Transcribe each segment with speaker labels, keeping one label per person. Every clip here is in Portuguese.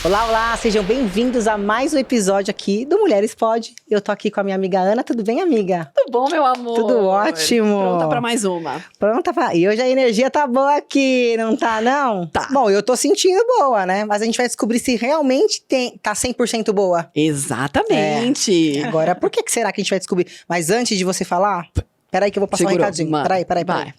Speaker 1: Olá, olá, sejam bem-vindos a mais um episódio aqui do Mulheres Pod. Eu tô aqui com a minha amiga Ana. Tudo bem, amiga?
Speaker 2: Tudo bom, meu amor?
Speaker 1: Tudo ótimo.
Speaker 2: Pronta pra mais uma.
Speaker 1: Pronta pra... E hoje a energia tá boa aqui, não tá, não?
Speaker 2: Tá.
Speaker 1: Bom, eu tô sentindo boa, né? Mas a gente vai descobrir se realmente tá 100% boa.
Speaker 2: Exatamente.
Speaker 1: Agora, por que será que a gente vai descobrir? Mas antes de você falar... Peraí que eu vou passar um recadinho. Peraí.
Speaker 2: Vai.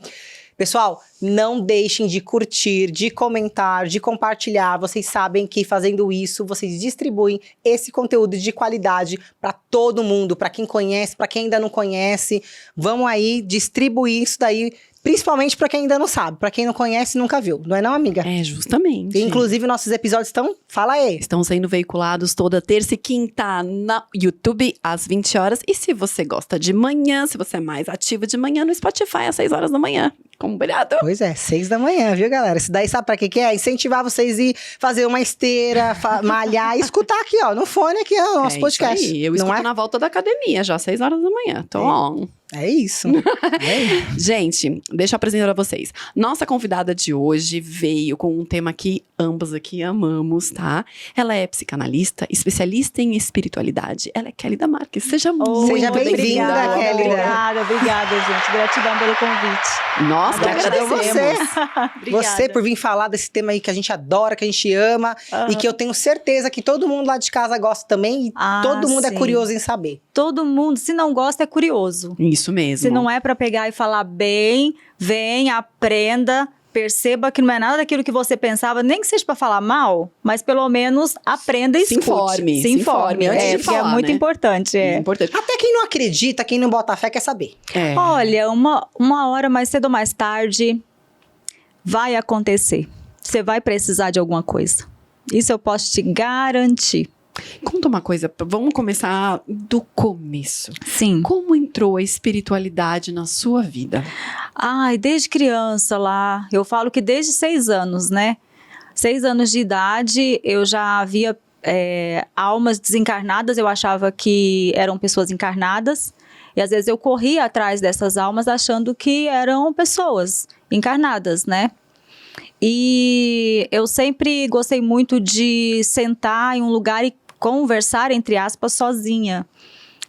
Speaker 1: Pessoal, não deixem de curtir, de comentar, de compartilhar. Vocês sabem que fazendo isso, vocês distribuem esse conteúdo de qualidade para todo mundo, para quem conhece, para quem ainda não conhece. Vamos aí distribuir isso daí, principalmente para quem ainda não sabe, para quem não conhece e nunca viu. Não é não, amiga?
Speaker 2: É, justamente.
Speaker 1: Inclusive, nossos episódios estão... Fala aí.
Speaker 2: Estão sendo veiculados toda terça e quinta no YouTube, às 20 horas. E se você gosta de manhã, se você é mais ativa de manhã, no Spotify, às 6 horas da manhã. Combinado?
Speaker 1: Pois é, 6 da manhã, viu, galera? Isso daí sabe pra que é? Incentivar vocês a ir fazer uma esteira, malhar e escutar aqui, ó, no fone aqui, ó, o nosso podcast.
Speaker 2: Isso aí. Eu escuto na volta da academia, já às 6 horas da manhã. Tô on.
Speaker 1: É isso.
Speaker 2: Gente, deixa eu apresentar a vocês. Nossa convidada de hoje veio com um tema que ambas aqui amamos, tá? Ela é psicanalista, especialista em espiritualidade. Ela é Kélida Marques. Seja muito
Speaker 1: bem-vinda, Kélida.
Speaker 3: Obrigada, gente. Gratidão pelo convite.
Speaker 2: Nós que agradecemos.
Speaker 1: Você por vir falar desse tema aí que a gente adora, que a gente ama e que eu tenho certeza que todo mundo lá de casa gosta também e todo mundo é curioso em saber.
Speaker 3: Todo mundo, se não gosta, é curioso.
Speaker 2: Isso mesmo.
Speaker 3: Se não é pra pegar e falar bem, vem, aprenda, perceba que não é nada daquilo que você pensava, nem que seja pra falar mal, mas pelo menos aprenda e escute.
Speaker 2: Se informe antes de
Speaker 3: porque
Speaker 2: falar,
Speaker 3: é muito importante.
Speaker 2: Importante.
Speaker 1: Até quem não acredita, quem não bota fé, quer saber.
Speaker 3: Olha, uma hora mais cedo ou mais tarde vai acontecer. Você vai precisar de alguma coisa. Isso eu posso te garantir.
Speaker 2: Conta uma coisa, vamos começar do começo.
Speaker 3: Sim.
Speaker 2: Como entrou a espiritualidade na sua vida?
Speaker 3: Ai, desde criança lá, eu falo que desde 6 anos, né? 6 anos de idade, eu já via almas desencarnadas, eu achava que eram pessoas encarnadas. E às vezes eu corria atrás dessas almas achando que eram pessoas encarnadas, né? E eu sempre gostei muito de sentar em um lugar e conversar, entre aspas, sozinha.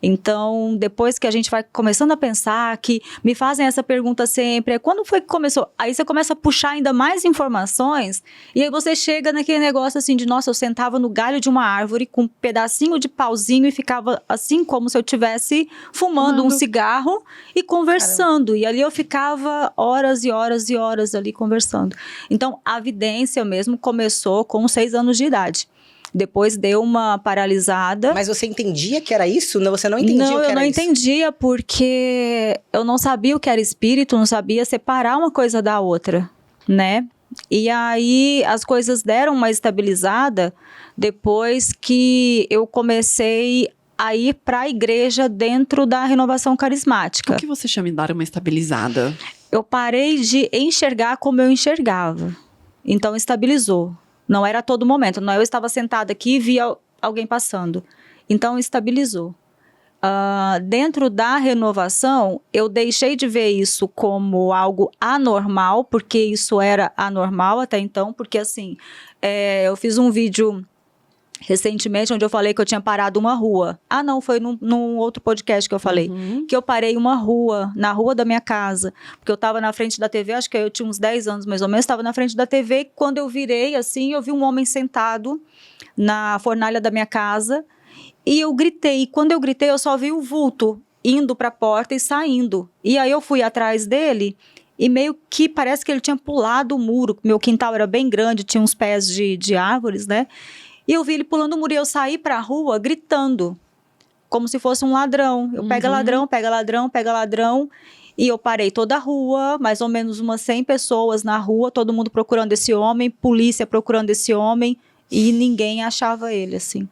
Speaker 3: Então, depois que a gente vai começando a pensar, que me fazem essa pergunta sempre, quando foi que começou? Aí você começa a puxar ainda mais informações, e aí você chega naquele negócio assim de, nossa, eu sentava no galho de uma árvore com um pedacinho de pauzinho e ficava assim como se eu estivesse fumando um cigarro e conversando. Caramba. E ali eu ficava horas e horas e horas ali conversando. Então, a vidência mesmo começou com 6 anos de idade. Depois deu uma paralisada.
Speaker 1: Mas você entendia que era isso? Não, você não entendia o que era isso?
Speaker 3: Não, eu não entendia porque eu não sabia o que era espírito, não sabia separar uma coisa da outra, né? E aí as coisas deram uma estabilizada depois que eu comecei a ir para a igreja dentro da renovação carismática.
Speaker 2: O que você chama de dar uma estabilizada?
Speaker 3: Eu parei de enxergar como eu enxergava. Então estabilizou. Não era a todo momento, não, eu estava sentada aqui e via alguém passando. Então, estabilizou. Dentro da renovação, eu deixei de ver isso como algo anormal, porque isso era anormal até então, porque assim, eu fiz um vídeo recentemente onde eu falei que eu tinha parado uma rua. Não, foi num outro podcast que eu falei. Que eu parei uma rua, na rua da minha casa. Porque eu estava na frente da TV, acho que eu tinha uns 10 anos mais ou menos, estava na frente da TV. E quando eu virei assim, eu vi um homem sentado na fornalha da minha casa. E eu gritei. E quando eu gritei, eu só vi o vulto indo para a porta e saindo. E aí eu fui atrás dele. E meio que parece que ele tinha pulado o muro. Meu quintal era bem grande, tinha uns pés de árvores, né? E eu vi ele pulando o muro e eu saí pra rua gritando, como se fosse um ladrão. Eu pega ladrão, pega ladrão, pega ladrão. E eu parei toda a rua, mais ou menos umas 100 pessoas na rua, todo mundo procurando esse homem, polícia procurando esse homem, e ninguém achava ele, assim.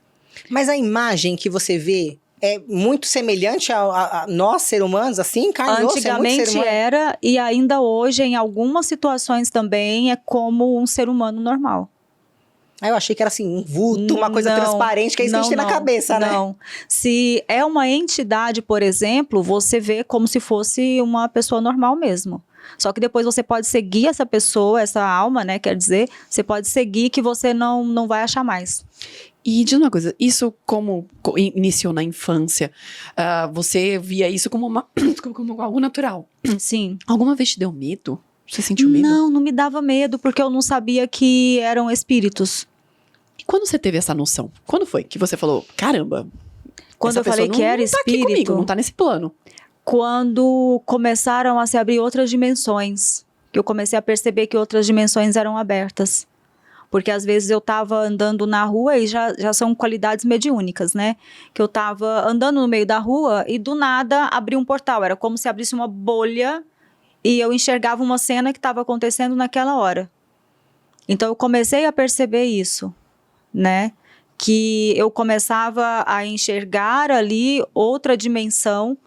Speaker 1: Mas a imagem que você vê é muito semelhante a nós, seres humanos, assim? Carne e osso,
Speaker 3: antigamente era, e ainda hoje, em algumas situações também, é como um ser humano normal.
Speaker 1: Eu achei que era assim, um vulto, uma coisa transparente, que é isso que a gente tem na cabeça, né?
Speaker 3: Não. Se é uma entidade, por exemplo, você vê como se fosse uma pessoa normal mesmo. Só que depois você pode seguir essa pessoa, essa alma, né? Quer dizer, você pode seguir que você não vai achar mais.
Speaker 2: E diz uma coisa, isso iniciou na infância, você via isso como como algo natural.
Speaker 3: Sim.
Speaker 2: Alguma vez te deu medo? Você sentiu medo?
Speaker 3: Não me dava medo, porque eu não sabia que eram espíritos.
Speaker 2: E quando você teve essa noção? Quando foi que você falou, caramba,
Speaker 3: Quando
Speaker 2: essa
Speaker 3: eu falei
Speaker 2: pessoa
Speaker 3: que era
Speaker 2: não tá aqui
Speaker 3: espírito,
Speaker 2: comigo, não tá nesse plano.
Speaker 3: quando começaram a se abrir outras dimensões, que eu comecei a perceber que outras dimensões eram abertas. Porque às vezes eu estava andando na rua e já são qualidades mediúnicas, né? Que eu estava andando no meio da rua e do nada abriu um portal. Era como se abrisse uma bolha e eu enxergava uma cena que estava acontecendo naquela hora. Então eu comecei a perceber isso, né? Que eu começava a enxergar ali outra dimensão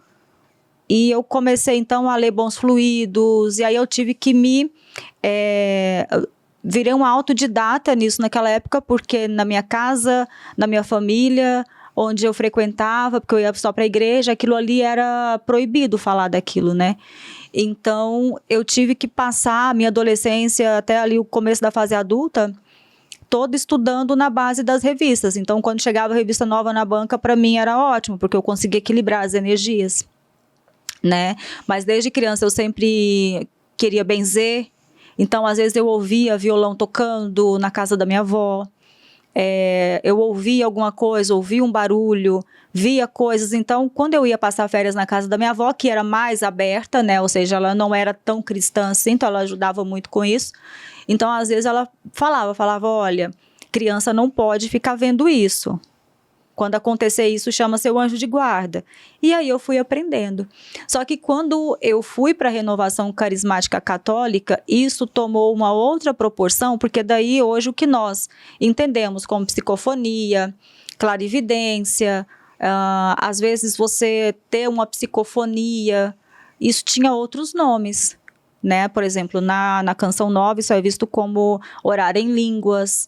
Speaker 3: e eu comecei então a ler bons fluidos e aí eu tive que virei uma autodidata nisso naquela época, porque na minha casa, na minha família, onde eu frequentava, porque eu ia só para a igreja, aquilo ali era proibido falar daquilo, né? Então, eu tive que passar a minha adolescência até ali o começo da fase adulta, toda estudando na base das revistas. Então, quando chegava a revista nova na banca, para mim era ótimo, porque eu conseguia equilibrar as energias, né? Mas desde criança eu sempre queria benzer. Então, às vezes eu ouvia violão tocando na casa da minha avó, eu ouvia alguma coisa, ouvia um barulho, via coisas. Então, quando eu ia passar férias na casa da minha avó, que era mais aberta, né? Ou seja, ela não era tão cristã assim, então ela ajudava muito com isso. Então, às vezes ela falava, olha, criança não pode ficar vendo isso. Quando acontecer isso, chama seu anjo de guarda. E aí eu fui aprendendo. Só que quando eu fui para a renovação carismática católica, isso tomou uma outra proporção, porque daí hoje o que nós entendemos como psicofonia, clarividência, às vezes você ter uma psicofonia, isso tinha outros nomes, né? Por exemplo, na Canção Nova, isso é visto como orar em línguas,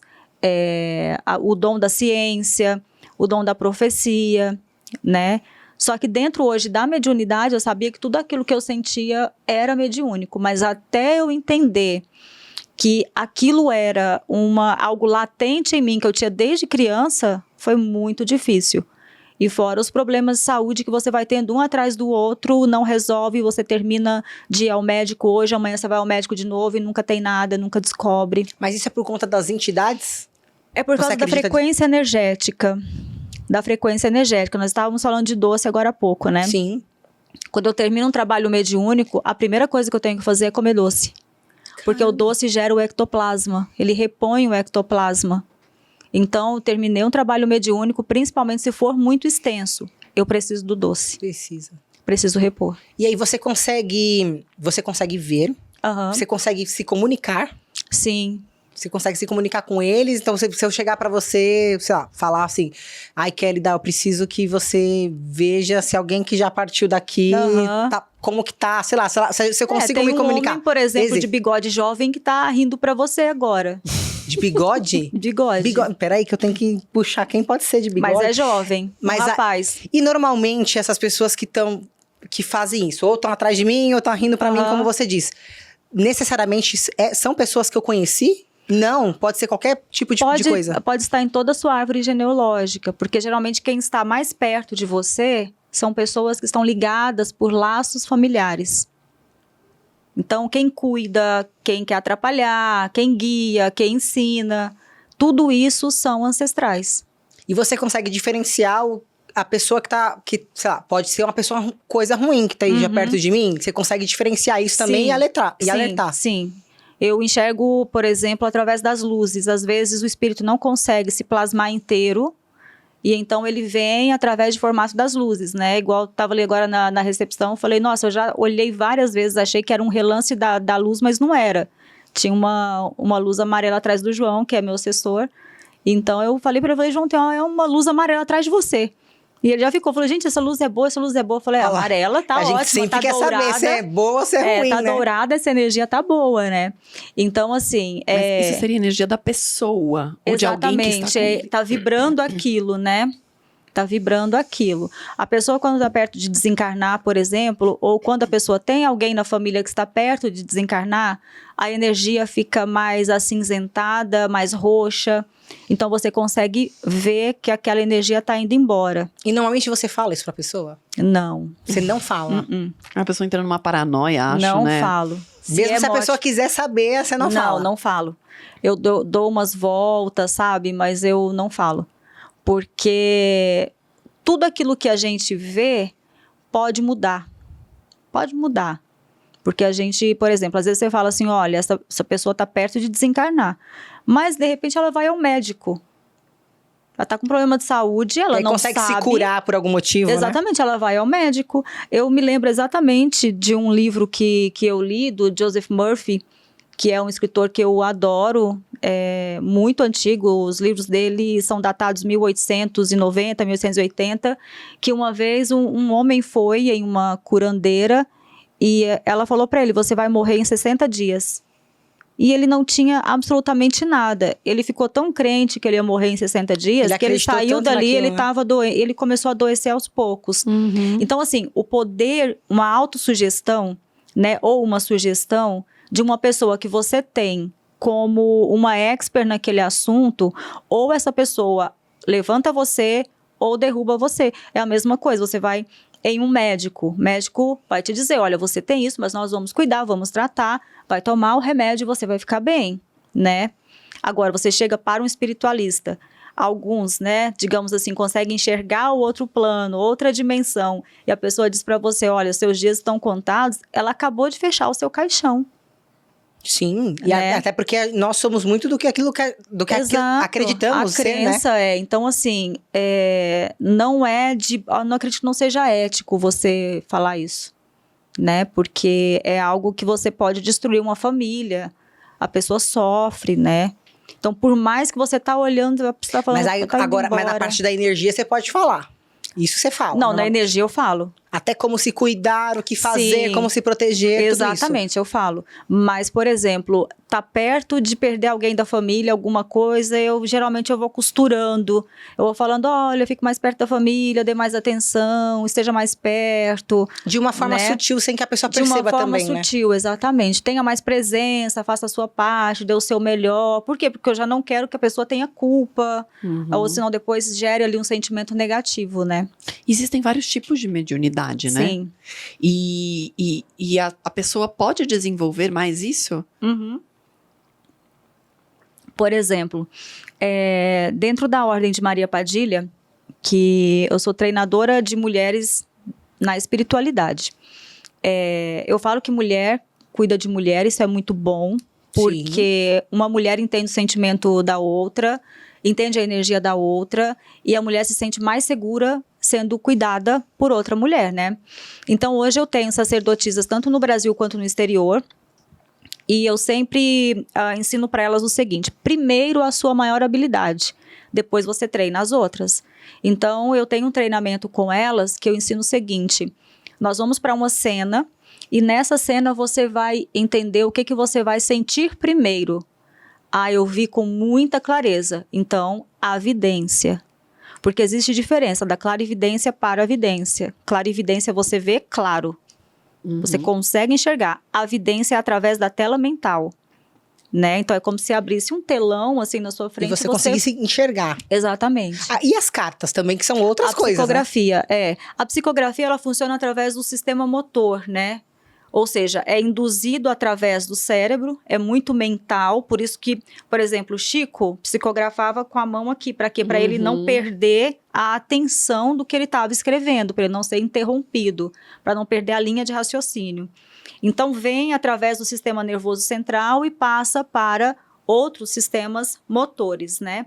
Speaker 3: o dom da ciência, o dom da profecia, né? Só que dentro hoje da mediunidade, eu sabia que tudo aquilo que eu sentia era mediúnico, mas até eu entender que aquilo era algo latente em mim, que eu tinha desde criança, foi muito difícil. E fora os problemas de saúde que você vai tendo um atrás do outro, não resolve, você termina de ir ao médico hoje, amanhã você vai ao médico de novo e nunca tem nada, nunca descobre.
Speaker 1: Mas isso é por conta das entidades?
Speaker 3: É por causa da frequência energética. Da frequência energética. Nós estávamos falando de doce agora há pouco, né?
Speaker 1: Sim.
Speaker 3: Quando eu termino um trabalho mediúnico, a primeira coisa que eu tenho que fazer é comer doce. Porque o doce gera o ectoplasma. Ele repõe o ectoplasma. Então, eu terminei um trabalho mediúnico, principalmente se for muito extenso. Eu preciso do doce. Preciso repor.
Speaker 1: E aí você consegue ver, você consegue se comunicar.
Speaker 3: Sim.
Speaker 1: Você consegue se comunicar com eles. Então, se eu chegar pra você, sei lá, falar assim, ai, Kelly, eu preciso que você veja se alguém que já partiu daqui, como que tá, sei lá, se eu consigo me comunicar.
Speaker 3: Tem um homem, por exemplo, de bigode jovem que tá rindo pra você agora.
Speaker 1: De bigode?
Speaker 3: Bigode.
Speaker 1: Peraí que eu tenho que puxar quem pode ser de bigode.
Speaker 3: Mas é jovem, rapaz.
Speaker 1: E normalmente essas pessoas que fazem isso, ou estão atrás de mim, ou estão rindo pra mim, como você disse. Necessariamente são pessoas que eu conheci? Não, pode ser qualquer tipo de coisa.
Speaker 3: Pode estar em toda a sua árvore genealógica, porque geralmente quem está mais perto de você são pessoas que estão ligadas por laços familiares. Então, quem cuida, quem quer atrapalhar, quem guia, quem ensina, tudo isso são ancestrais.
Speaker 1: E você consegue diferenciar a pessoa que sei lá, pode ser uma coisa ruim que tá aí já perto de mim? Você consegue diferenciar isso também e alertar?
Speaker 3: Sim. Eu enxergo, por exemplo, através das luzes. Às vezes o espírito não consegue se plasmar inteiro, e então ele vem através de formato das luzes, né? Igual eu estava ali agora na recepção, falei, nossa, eu já olhei várias vezes, achei que era um relance da luz, mas não era. Tinha uma luz amarela atrás do João, que é meu assessor. Então eu falei para ele, João, tem uma luz amarela atrás de você. E ele já ficou, falou, gente, essa luz é boa, essa luz é boa. Eu falei, amarela tá ótima,
Speaker 1: a gente sempre
Speaker 3: tá
Speaker 1: quer
Speaker 3: dourada,
Speaker 1: saber se é boa ou se é ruim,
Speaker 3: tá
Speaker 1: né?
Speaker 3: dourada, essa energia tá boa, né? Então, assim...
Speaker 2: Mas isso seria energia da pessoa, ou de alguém que está
Speaker 3: tá vibrando aquilo, né? Está vibrando aquilo. A pessoa, quando está perto de desencarnar, por exemplo, ou quando a pessoa tem alguém na família que está perto de desencarnar, a energia fica mais acinzentada, mais roxa. Então, você consegue ver que aquela energia está indo embora.
Speaker 1: E normalmente você fala isso pra pessoa?
Speaker 3: Não.
Speaker 1: Você não fala?
Speaker 2: A pessoa entra numa paranoia, acho,
Speaker 3: Não
Speaker 2: né?
Speaker 3: falo.
Speaker 1: Mesmo se a
Speaker 3: morte-
Speaker 1: pessoa quiser saber, você não fala?
Speaker 3: Não falo. Eu dou umas voltas, sabe? Mas eu não falo. Porque tudo aquilo que a gente vê pode mudar. Pode mudar. Porque a gente, por exemplo, às vezes você fala assim, olha, essa pessoa está perto de desencarnar. Mas, de repente, ela vai ao médico. Ela está com problema de saúde, ela não
Speaker 1: consegue
Speaker 3: sabe.
Speaker 1: se curar por algum motivo, né?
Speaker 3: Exatamente, ela vai ao médico. Eu me lembro exatamente de um livro que eu li, do Joseph Murphy, que é um escritor que eu adoro, muito antigo. Os livros dele são datados 1890, 1880, que uma vez um homem foi em uma curandeira e ela falou para ele, você vai morrer em 60 dias. E ele não tinha absolutamente nada. Ele ficou tão crente que ele ia morrer em 60 dias, que ele saiu dali, ele começou a adoecer aos poucos. Então, assim, o poder, uma autossugestão, né, ou uma sugestão de uma pessoa que você tem como uma expert naquele assunto, ou essa pessoa levanta você ou derruba você. É a mesma coisa, você vai em um médico. O médico vai te dizer, olha, você tem isso, mas nós vamos cuidar, vamos tratar, vai tomar o remédio e você vai ficar bem, né? Agora, você chega para um espiritualista. Alguns, né, digamos assim, conseguem enxergar o outro plano, outra dimensão, e a pessoa diz para você, olha, seus dias estão contados, ela acabou de fechar o seu caixão.
Speaker 1: Sim, e
Speaker 3: Né?
Speaker 1: até porque nós somos muito do que
Speaker 3: Exato.
Speaker 1: acreditamos
Speaker 3: a
Speaker 1: ser, né?
Speaker 3: crença então assim, não não acredito que não seja ético você falar isso, né, porque é algo que você pode destruir uma família, a pessoa sofre, né, então por mais que você tá olhando, você tá falando,
Speaker 1: Mas aí,
Speaker 3: tá indo
Speaker 1: agora, mas na
Speaker 3: embora.
Speaker 1: parte da energia você pode falar. Isso você fala.
Speaker 3: Não, na energia eu falo.
Speaker 1: Até como se cuidar, o que fazer,
Speaker 3: Sim,
Speaker 1: como se proteger, tudo isso.
Speaker 3: exatamente, eu falo. Mas, por exemplo, tá perto de perder alguém da família, alguma coisa, geralmente eu vou costurando. Eu vou falando, olha, fique mais perto da família, dê mais atenção, esteja mais perto.
Speaker 1: De uma forma
Speaker 3: né?
Speaker 1: sutil, sem que a pessoa
Speaker 3: De uma
Speaker 1: perceba
Speaker 3: forma
Speaker 1: também, né?
Speaker 3: sutil, exatamente. Tenha mais presença, faça a sua parte, dê o seu melhor. Por quê? Porque eu já não quero que a pessoa tenha culpa, ou senão depois gere ali um sentimento negativo, né?
Speaker 2: Existem vários tipos de mediunidade, né?
Speaker 3: Sim.
Speaker 2: E a pessoa pode desenvolver mais isso?
Speaker 3: Por exemplo, dentro da Ordem de Maria Padilha, que eu sou treinadora de mulheres na espiritualidade. Eu falo que mulher cuida de mulher, isso é muito bom, porque uma mulher entende o sentimento da outra, entende a energia da outra, e a mulher se sente mais segura sendo cuidada por outra mulher, né? Então, hoje eu tenho sacerdotisas tanto no Brasil quanto no exterior, e eu sempre ensino para elas o seguinte, primeiro a sua maior habilidade, depois você treina as outras. Então, eu tenho um treinamento com elas que eu ensino o seguinte, nós vamos para uma cena, e nessa cena você vai entender o que você vai sentir primeiro. Eu vi com muita clareza. Então, a vidência. Porque existe diferença da clarividência para a vidência. Clarividência você vê claro. Você consegue enxergar. A vidência é através da tela mental. Né? Então, é como se abrisse um telão assim na sua frente.
Speaker 1: E você conseguisse enxergar.
Speaker 3: Exatamente.
Speaker 1: E as cartas também, que são outras coisas,
Speaker 3: psicografia, A psicografia, ela funciona através do sistema motor, né? Ou seja, é induzido através do cérebro, é muito mental, por isso que, por exemplo, o Chico psicografava com a mão aqui, para quê? Para ele não perder a atenção do que ele estava escrevendo, para ele não ser interrompido, para não perder a linha de raciocínio. Então, vem através do sistema nervoso central e passa para outros sistemas motores, né?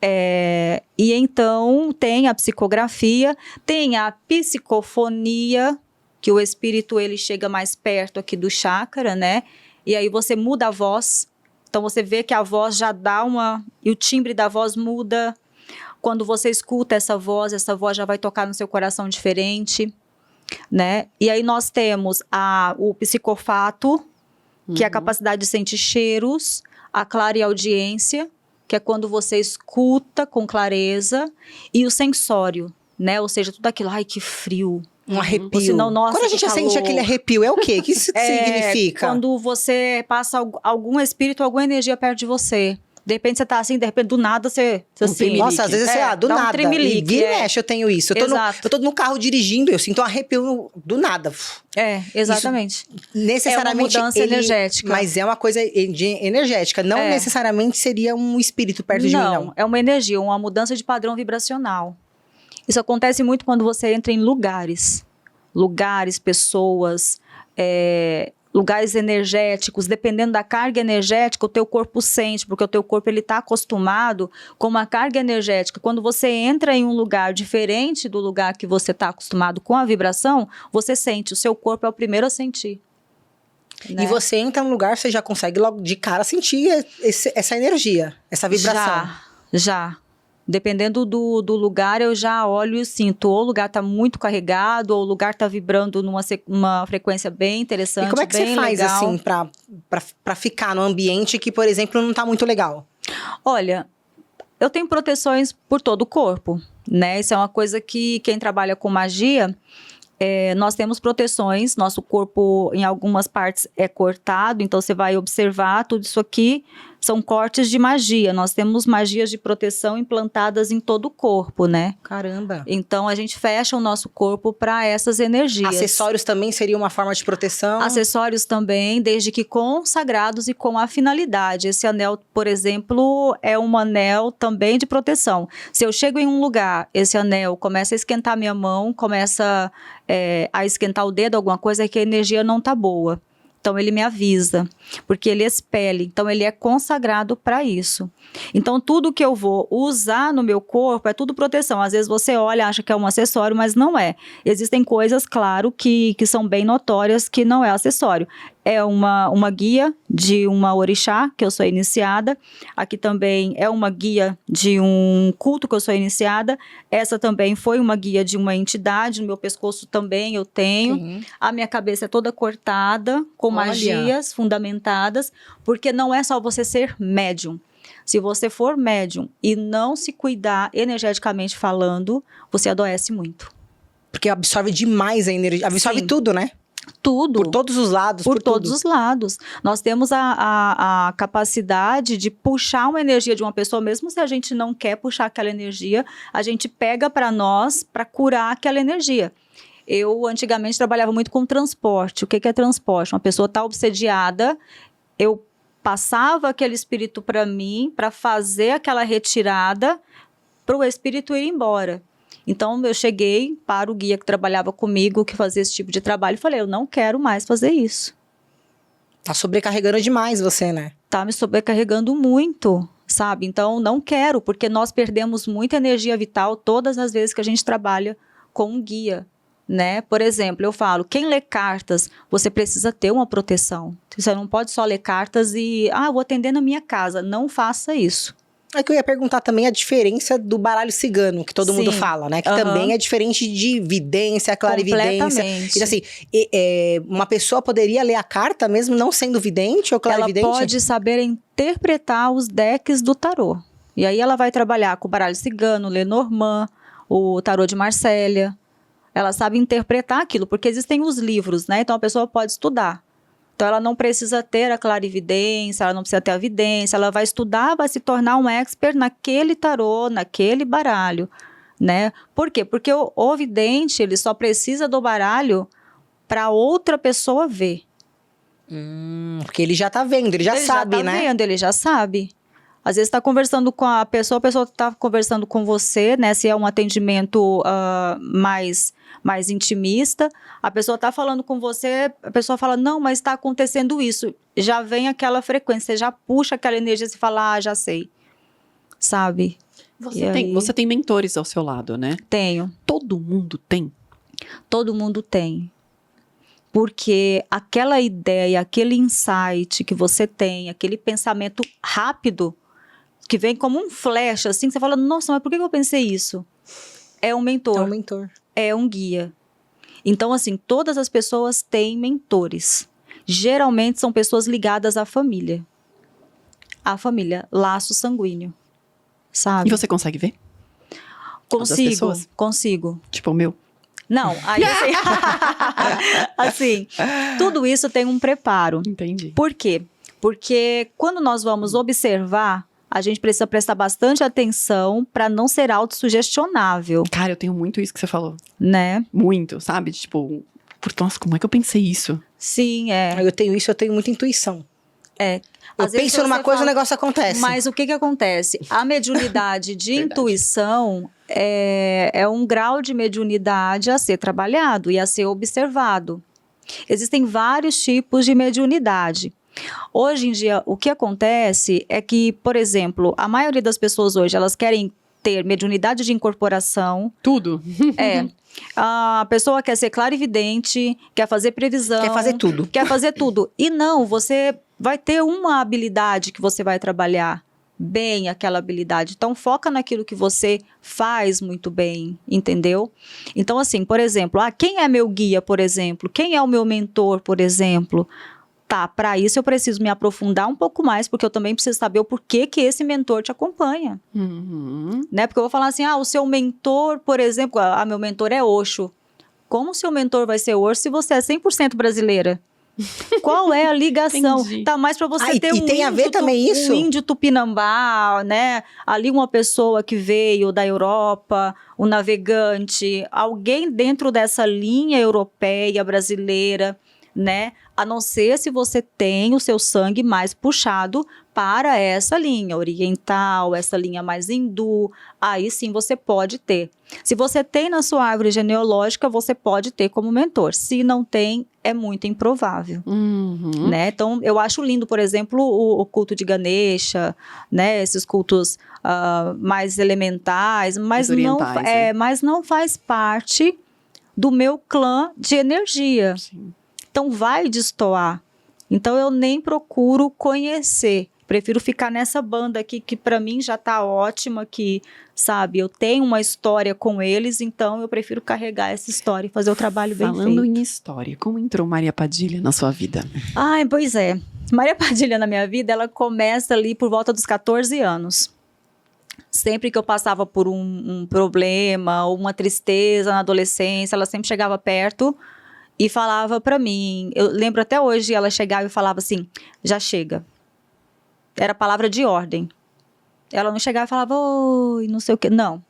Speaker 3: E então, tem a psicografia, tem a psicofonia, que o espírito ele chega mais perto aqui do chácara, né? E aí você muda a voz. Então você vê que a voz já dá e o timbre da voz muda. Quando você escuta essa voz já vai tocar no seu coração diferente, né? E aí nós temos o psicofato, que é a capacidade de sentir cheiros, a clareaudiência, que é quando você escuta com clareza, e o sensório, né? Ou seja, tudo aquilo, ai, que frio.
Speaker 1: Um arrepio.
Speaker 3: Ou senão, nossa,
Speaker 1: Quando a gente
Speaker 3: que
Speaker 1: sente
Speaker 3: calor.
Speaker 1: aquele arrepio, é o quê? O que isso significa?
Speaker 3: Quando você passa algum espírito, alguma energia perto de você. De repente você tá assim, de repente do nada você assim.
Speaker 2: tremelique.
Speaker 1: Nossa, às vezes, do
Speaker 3: dá um
Speaker 1: nada.
Speaker 3: tremelique,
Speaker 1: E vira e mexe, eu tenho isso.
Speaker 3: Exato.
Speaker 1: Eu tô no carro dirigindo, eu sinto um arrepio do nada.
Speaker 3: Exatamente.
Speaker 1: Necessariamente
Speaker 3: É uma mudança energética.
Speaker 1: Mas é uma coisa energética. Não necessariamente seria um espírito perto de mim, não.
Speaker 3: É uma energia, uma mudança de padrão vibracional. Isso acontece muito quando você entra em lugares. Lugares, pessoas, lugares energéticos, dependendo da carga energética, o teu corpo sente, porque o teu corpo ele está acostumado com uma carga energética. Quando você entra em um lugar diferente do lugar que você está acostumado com a vibração, você sente, o seu corpo é o primeiro a sentir. Né?
Speaker 1: E você entra num lugar, você já consegue logo de cara sentir essa energia, essa vibração.
Speaker 3: Já. Dependendo do lugar, eu já olho e sinto. Ou o lugar está muito carregado, ou o lugar está vibrando numa frequência bem interessante,
Speaker 1: e como é que você faz,
Speaker 3: legal.
Speaker 1: assim, pra ficar no ambiente que, por exemplo, não está muito legal?
Speaker 3: Olha, eu tenho proteções por todo o corpo, né? Isso é uma coisa que quem trabalha com magia, nós temos proteções. Nosso corpo, em algumas partes, é cortado. Então, você vai observar tudo isso aqui. São cortes de magia. Nós temos magias de proteção implantadas em todo o corpo, né?
Speaker 1: Caramba.
Speaker 3: Então, a gente fecha o nosso corpo para essas energias.
Speaker 1: Acessórios também seria uma forma de proteção?
Speaker 3: Acessórios também, desde que consagrados e com a finalidade. Esse anel, por exemplo, é um anel também de proteção. Se eu chego em um lugar, esse anel começa a esquentar minha mão, começa a esquentar o dedo, alguma coisa, é que a energia não tá boa. Então, ele me avisa, porque ele expele. Então, ele é consagrado para isso. Então, tudo que eu vou usar no meu corpo é tudo proteção. Às vezes, você olha, acha que é um acessório, mas não é. Existem coisas, claro, que são bem notórias que não é acessório. É uma guia de uma orixá, que eu sou iniciada. Aqui também é uma guia de um culto que eu sou iniciada. Essa também foi uma guia de uma entidade. No meu pescoço também eu tenho.
Speaker 1: Sim.
Speaker 3: A minha cabeça é toda cortada, com magias fundamentadas, porque não é só você ser médium. Se você for médium e não se cuidar energeticamente falando, você adoece muito.
Speaker 1: Porque absorve demais a energia. Absorve
Speaker 3: Sim.
Speaker 1: tudo, né?
Speaker 3: Tudo.
Speaker 1: Por todos os lados.
Speaker 3: Por todos
Speaker 1: tudo.
Speaker 3: os lados. Nós temos a capacidade de puxar uma energia de uma pessoa, mesmo se a gente não quer puxar aquela energia, a gente pega para nós para curar aquela energia. Eu, antigamente, trabalhava muito com transporte. O que é transporte? Uma pessoa está obsediada, eu passava aquele espírito para mim, para fazer aquela retirada, para o espírito ir embora. Então, eu cheguei para o guia que trabalhava comigo, que fazia esse tipo de trabalho, e falei, eu não quero mais fazer isso.
Speaker 1: Tá sobrecarregando demais você, né?
Speaker 3: Tá me sobrecarregando muito, sabe? Então, não quero, porque nós perdemos muita energia vital todas as vezes que a gente trabalha com um guia, né? Por exemplo, eu falo, quem lê cartas, você precisa ter uma proteção. Você não pode só ler cartas e, eu vou atender na minha casa. Não faça isso.
Speaker 1: É que eu ia perguntar também a diferença do baralho cigano, que todo mundo
Speaker 3: Sim.
Speaker 1: fala, né? Que também é diferente de vidência, clarividência.
Speaker 3: Completamente.
Speaker 1: Então, assim, uma pessoa poderia ler a carta mesmo não sendo vidente ou clarividente?
Speaker 3: Ela pode saber interpretar os decks do tarô. E aí ela vai trabalhar com o baralho cigano, Lenormand, o tarô de Marsella. Ela sabe interpretar aquilo, porque existem os livros, né? Então a pessoa pode estudar. Então, ela não precisa ter a clarividência, ela não precisa ter a vidência, ela vai estudar, vai se tornar um expert naquele tarô, naquele baralho, né? Por quê? Porque o vidente, ele só precisa do baralho para outra pessoa ver.
Speaker 1: Porque ele já tá vendo, ele já sabe, né?
Speaker 3: Ele já sabe. Às vezes está conversando com a pessoa está conversando com você, né? Se é um atendimento mais intimista, a pessoa está falando com você, a pessoa fala, não, mas está acontecendo isso. Já vem aquela frequência, você já puxa aquela energia, você fala, já sei. Sabe?
Speaker 2: Você tem mentores ao seu lado, né?
Speaker 3: Tenho.
Speaker 2: Todo mundo tem?
Speaker 3: Todo mundo tem. Porque aquela ideia, aquele insight que você tem, aquele pensamento rápido, que vem como um flash, assim, que você fala, nossa, mas por que eu pensei isso? É um mentor.
Speaker 1: É um mentor.
Speaker 3: É um guia. Então, assim, todas as pessoas têm mentores. Geralmente são pessoas ligadas à família. A família, laço sanguíneo, sabe?
Speaker 2: E você consegue ver? Das
Speaker 3: Consigo,
Speaker 2: pessoas?
Speaker 3: consigo.
Speaker 2: Tipo o meu?
Speaker 3: Não, aí assim, tudo isso tem um preparo.
Speaker 2: Entendi.
Speaker 3: Por quê? Porque quando nós vamos observar, a gente precisa prestar bastante atenção para não ser autossugestionável,
Speaker 2: Cara, eu tenho muito isso que você falou.
Speaker 3: né?
Speaker 2: Muito, sabe? Tipo, nossa, como é que eu pensei isso?
Speaker 3: Sim, é.
Speaker 1: Eu tenho isso, eu tenho muita intuição. Eu
Speaker 3: Às vezes
Speaker 1: penso numa
Speaker 3: você
Speaker 1: coisa,
Speaker 3: fala-
Speaker 1: o negócio acontece.
Speaker 3: Mas o que acontece? A mediunidade de
Speaker 2: Verdade.
Speaker 3: intuição é um grau de mediunidade a ser trabalhado e a ser observado. Existem vários tipos de mediunidade. Hoje em dia, o que acontece é que, por exemplo, a maioria das pessoas hoje, elas querem ter mediunidade de incorporação.
Speaker 2: Tudo.
Speaker 3: A pessoa quer ser clarividente, quer fazer previsão.
Speaker 1: Quer fazer tudo.
Speaker 3: Quer fazer tudo. E não, você vai ter uma habilidade que você vai trabalhar bem aquela habilidade. Então, foca naquilo que você faz muito bem, entendeu? Então, assim, por exemplo, quem é meu guia, por exemplo? Quem é o meu mentor, por exemplo? Tá, para isso eu preciso me aprofundar um pouco mais, porque eu também preciso saber o porquê que esse mentor te acompanha,
Speaker 2: Uhum.
Speaker 3: né? Porque eu vou falar assim, o seu mentor, por exemplo, meu mentor é Osho. Como o seu mentor vai ser Osho se você é 100% brasileira? Qual é a ligação?
Speaker 2: Entendi.
Speaker 3: Tá mais para você
Speaker 1: E
Speaker 3: ter
Speaker 1: tem a ver também isso?
Speaker 3: um índio tupinambá, né? Ali uma pessoa que veio da Europa, um navegante, alguém dentro dessa linha europeia, brasileira, né? A não ser se você tem o seu sangue mais puxado para essa linha oriental, essa linha mais hindu, aí sim você pode ter. Se você tem na sua árvore genealógica, você pode ter como mentor. Se não tem, é muito improvável.
Speaker 2: Uhum.
Speaker 3: Né? Então, eu acho lindo, por exemplo, o culto de Ganesha, né? Esses cultos mais elementais, mas
Speaker 2: orientais,
Speaker 3: mas não faz parte do meu clã de energia.
Speaker 2: Sim.
Speaker 3: Então, vai destoar. Então, eu nem procuro conhecer. Prefiro ficar nessa banda aqui, que para mim já tá ótima, que, sabe, eu tenho uma história com eles, então eu prefiro carregar essa história e fazer o trabalho bem feito.
Speaker 2: Falando em história, como entrou Maria Padilha na sua vida?
Speaker 3: Ai, pois é. Maria Padilha na minha vida, ela começa ali por volta dos 14 anos. Sempre que eu passava por um problema ou uma tristeza na adolescência, ela sempre chegava perto e falava pra mim. Eu lembro até hoje, ela chegava e falava assim, já chega. Era palavra de ordem. Ela não chegava e falava, oi, não sei o quê. Não.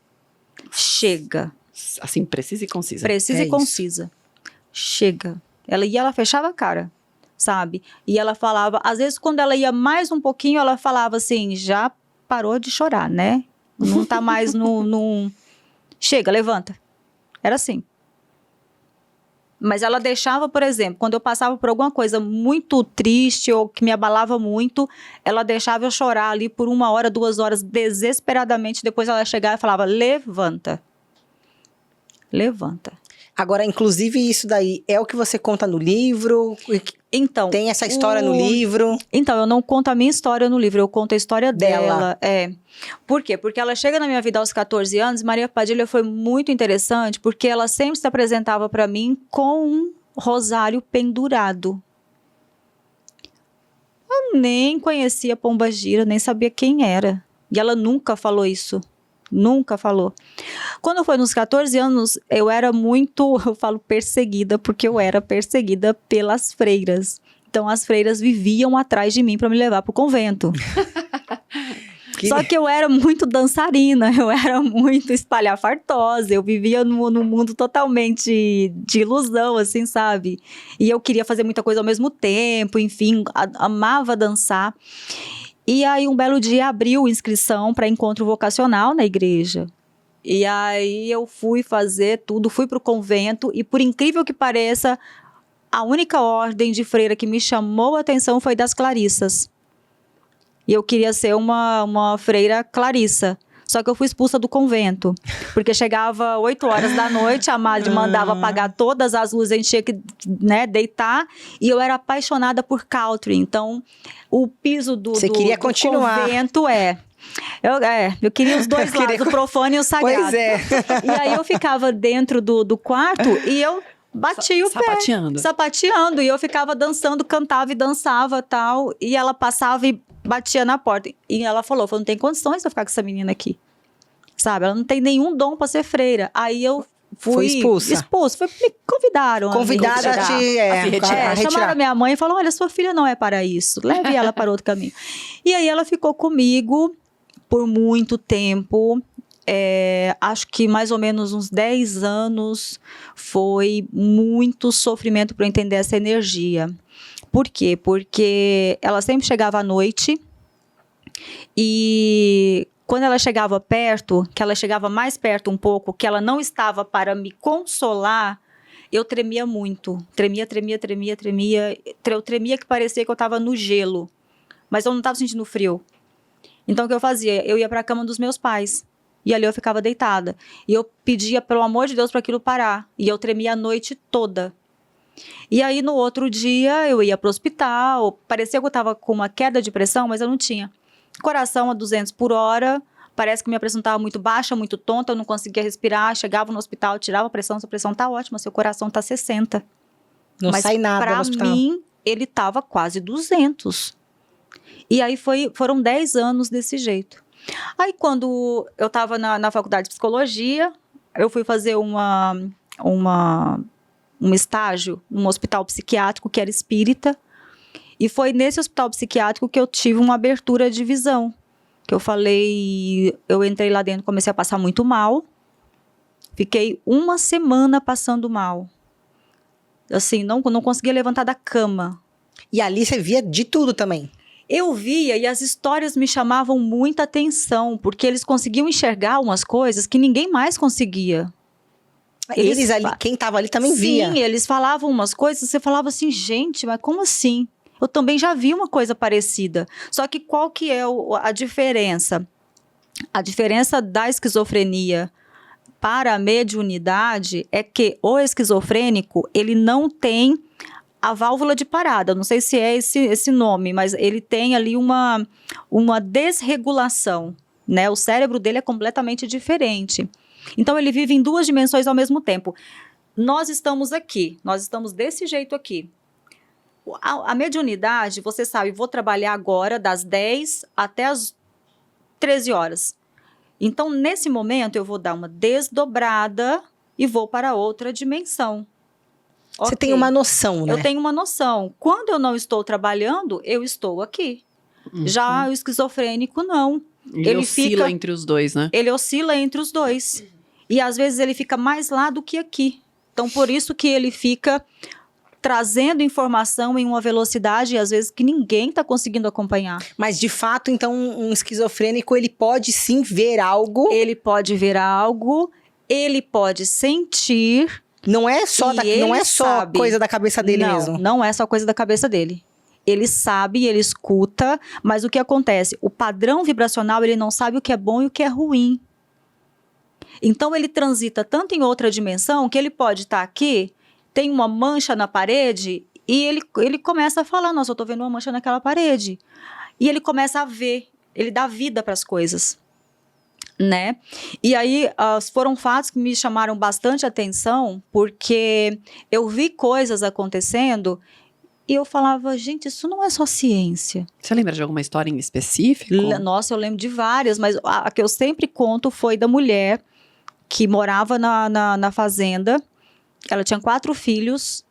Speaker 3: Chega.
Speaker 2: Assim, precisa e concisa.
Speaker 3: Precisa e
Speaker 1: isso.
Speaker 3: concisa. Chega. Ela fechava a cara, sabe? E ela falava, às vezes quando ela ia mais um pouquinho, ela falava assim, já parou de chorar, né? Não tá mais no... Chega, levanta. Era assim. Mas ela deixava, por exemplo, quando eu passava por alguma coisa muito triste ou que me abalava muito, ela deixava eu chorar ali por 1 hora, 2 horas, desesperadamente. Depois ela chegava e falava, levanta. Levanta.
Speaker 1: Agora, inclusive, isso daí é o que você conta no livro?
Speaker 3: Então,
Speaker 1: Tem essa história no livro?
Speaker 3: Então, eu não conto a minha história no livro, eu conto a história
Speaker 1: Dela.
Speaker 3: dela. Por quê? Porque ela chega na minha vida aos 14 anos, Maria Padilha foi muito interessante, porque ela sempre se apresentava para mim com um rosário pendurado. Eu nem conhecia Pombagira, nem sabia quem era. E ela nunca falou isso. Nunca falou. Quando foi nos 14 anos, eu era muito, eu falo perseguida, porque eu era perseguida pelas freiras. Então, as freiras viviam atrás de mim para me levar para o convento. Só que eu era muito dançarina, eu era muito espalhafartosa, eu vivia num mundo totalmente de ilusão, assim, sabe? E eu queria fazer muita coisa ao mesmo tempo, enfim, amava dançar. E aí, um belo dia, abriu inscrição para encontro vocacional na igreja. E aí, eu fui fazer tudo, fui para o convento. E, por incrível que pareça, a única ordem de freira que me chamou a atenção foi das Clarissas. E eu queria ser uma freira clarissa. Só que eu fui expulsa do convento. Porque chegava 8 horas da noite, a madre mandava apagar todas as luzes, a gente tinha que, né, deitar. E eu era apaixonada por country. Então, o piso do convento eu queria os dois lados, o profano e o sagrado.
Speaker 1: Pois é.
Speaker 3: E aí eu ficava dentro do quarto e eu batia o pé. Sapateando. E eu ficava dançando, cantava e dançava tal. E ela passava e batia na porta. E ela falou, não tem condições de eu ficar com essa menina aqui. Sabe? Ela não tem nenhum dom para ser freira. Aí eu fui expulsa. Me convidaram.
Speaker 1: Convidada a
Speaker 2: se retirar.
Speaker 3: Chamaram a minha mãe e falaram, olha, sua filha não é para isso. Leve ela para outro caminho. E aí ela ficou comigo por muito tempo. Acho que mais ou menos uns 10 anos. Foi muito sofrimento para eu entender essa energia. Por quê? Porque ela sempre chegava à noite e quando ela chegava perto, que ela chegava mais perto um pouco, que ela não estava para me consolar, eu tremia muito. Tremia. Eu tremia que parecia que eu estava no gelo, mas eu não estava sentindo frio. Então o que eu fazia? Eu ia para a cama dos meus pais e ali eu ficava deitada. E eu pedia, pelo amor de Deus, para aquilo parar. E eu tremia a noite toda. E aí, no outro dia, eu ia para o hospital, parecia que eu estava com uma queda de pressão, mas eu não tinha. Coração a 200 por hora, parece que minha pressão estava muito baixa, muito tonta, eu não conseguia respirar, chegava no hospital, tirava a pressão, sua pressão está ótima, seu coração está 60.
Speaker 1: Não
Speaker 3: mas
Speaker 1: sai nada no hospital.
Speaker 3: Para mim, ele estava quase 200. E aí foram 10 anos desse jeito. Aí, quando eu estava na faculdade de psicologia, eu fui fazer um estágio num hospital psiquiátrico que era espírita. E foi nesse hospital psiquiátrico que eu tive uma abertura de visão. Que eu falei, eu entrei lá dentro, comecei a passar muito mal. Fiquei 1 semana passando mal. Assim, não conseguia levantar da cama.
Speaker 1: E ali você via de tudo também.
Speaker 3: Eu via e as histórias me chamavam muita atenção, porque eles conseguiam enxergar umas coisas que ninguém mais conseguia.
Speaker 1: Eles ali, quem estava ali também via.
Speaker 3: Sim, eles falavam umas coisas, você falava assim, gente, mas como assim? Eu também já vi uma coisa parecida. Só que qual que é a diferença? A diferença da esquizofrenia para a mediunidade é que o esquizofrênico, ele não tem a válvula de parada. Não sei se é esse nome, mas ele tem ali uma desregulação, né? O cérebro dele é completamente diferente. Então, ele vive em 2 dimensões ao mesmo tempo. Nós estamos aqui, nós estamos desse jeito aqui. A mediunidade, você sabe, vou trabalhar agora das 10 até as 13 horas. Então, nesse momento, eu vou dar uma desdobrada e vou para outra dimensão.
Speaker 1: Você tem uma noção, né?
Speaker 3: Eu tenho uma noção. Quando eu não estou trabalhando, eu estou aqui. Já o esquizofrênico, não.
Speaker 2: Ele oscila entre os dois, né?
Speaker 3: Ele oscila entre os dois. E às vezes ele fica mais lá do que aqui. Então, por isso que ele fica trazendo informação em uma velocidade, às vezes, que ninguém está conseguindo acompanhar.
Speaker 1: Mas, de fato, então, um esquizofrênico, ele pode sim ver algo.
Speaker 3: Ele pode ver algo, ele pode sentir.
Speaker 1: Não é só, coisa da cabeça dele mesmo.
Speaker 3: Não é só coisa da cabeça dele. Ele sabe, ele escuta, mas o que acontece? O padrão vibracional, ele não sabe o que é bom e o que é ruim. Então, ele transita tanto em outra dimensão que ele pode estar aqui, tem uma mancha na parede e ele começa a falar, nossa, eu estou vendo uma mancha naquela parede. E ele começa a ver, ele dá vida para as coisas, né? E aí, foram fatos que me chamaram bastante atenção, porque eu vi coisas acontecendo e eu falava, gente, isso não é só ciência.
Speaker 2: Você lembra de alguma história em específico?
Speaker 3: Nossa, eu lembro de várias, mas a que eu sempre conto foi da mulher que morava na fazenda. Ela tinha 4 filhos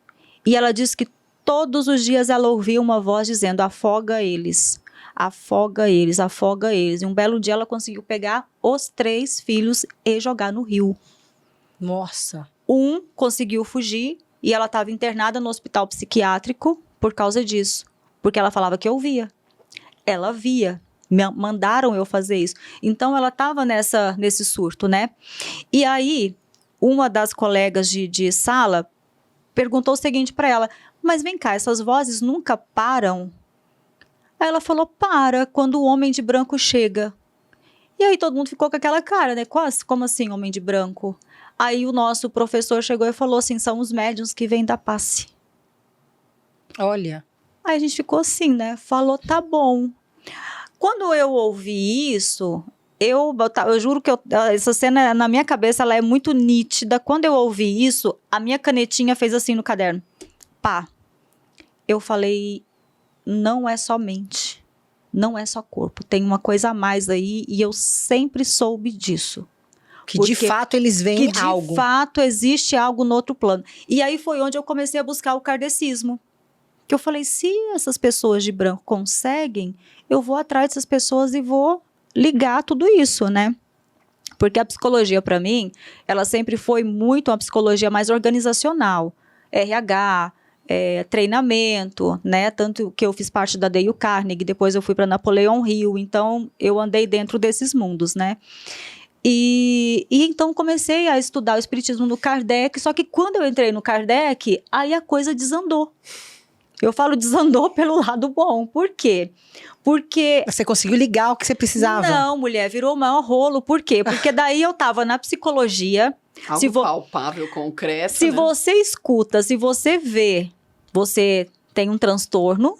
Speaker 3: e ela disse que todos os dias ela ouvia uma voz dizendo, afoga eles, afoga eles, afoga eles. E um belo dia ela conseguiu pegar os 3 filhos e jogar no rio.
Speaker 1: Nossa.
Speaker 3: Um conseguiu fugir e ela estava internada no hospital psiquiátrico por causa disso. Porque ela falava que ouvia. Ela via. Mandaram eu fazer isso. Então, ela estava nesse surto, né? E aí, uma das colegas de sala perguntou o seguinte para ela, mas vem cá, essas vozes nunca param? Aí ela falou, para, quando o homem de branco chega. E aí todo mundo ficou com aquela cara, né? Como assim, homem de branco? Aí o nosso professor chegou e falou assim, são os médiuns que vêm da passe.
Speaker 1: Olha.
Speaker 3: Aí a gente ficou assim, né? Falou, tá bom. Quando eu ouvi isso, eu juro que essa cena na minha cabeça ela é muito nítida. Quando eu ouvi isso, a minha canetinha fez assim no caderno. Pá. Eu falei, não é somente. não é só corpo, tem uma coisa a mais aí e eu sempre soube disso.
Speaker 1: Que de fato eles veem
Speaker 3: Que
Speaker 1: algo.
Speaker 3: de fato existe algo no outro plano. E aí foi onde eu comecei a buscar o kardecismo. Que eu falei, se essas pessoas de branco conseguem, eu vou atrás dessas pessoas e vou ligar tudo isso, né? Porque a psicologia, para mim, ela sempre foi muito uma psicologia mais organizacional. RH, treinamento, né? Tanto que eu fiz parte da Dale Carnegie, depois eu fui para Napoleon Hill, então eu andei dentro desses mundos, né? E então comecei a estudar o espiritismo no Kardec, só que quando eu entrei no Kardec, aí a coisa desandou. Eu falo desandou pelo lado bom. Por quê? Porque...
Speaker 1: Você conseguiu ligar o que você precisava.
Speaker 3: Não, mulher, virou o maior rolo. Por quê? Porque daí eu tava na psicologia.
Speaker 2: Algo palpável, concreto,
Speaker 3: Se
Speaker 2: né?
Speaker 3: você escuta, se você vê, você tem um transtorno,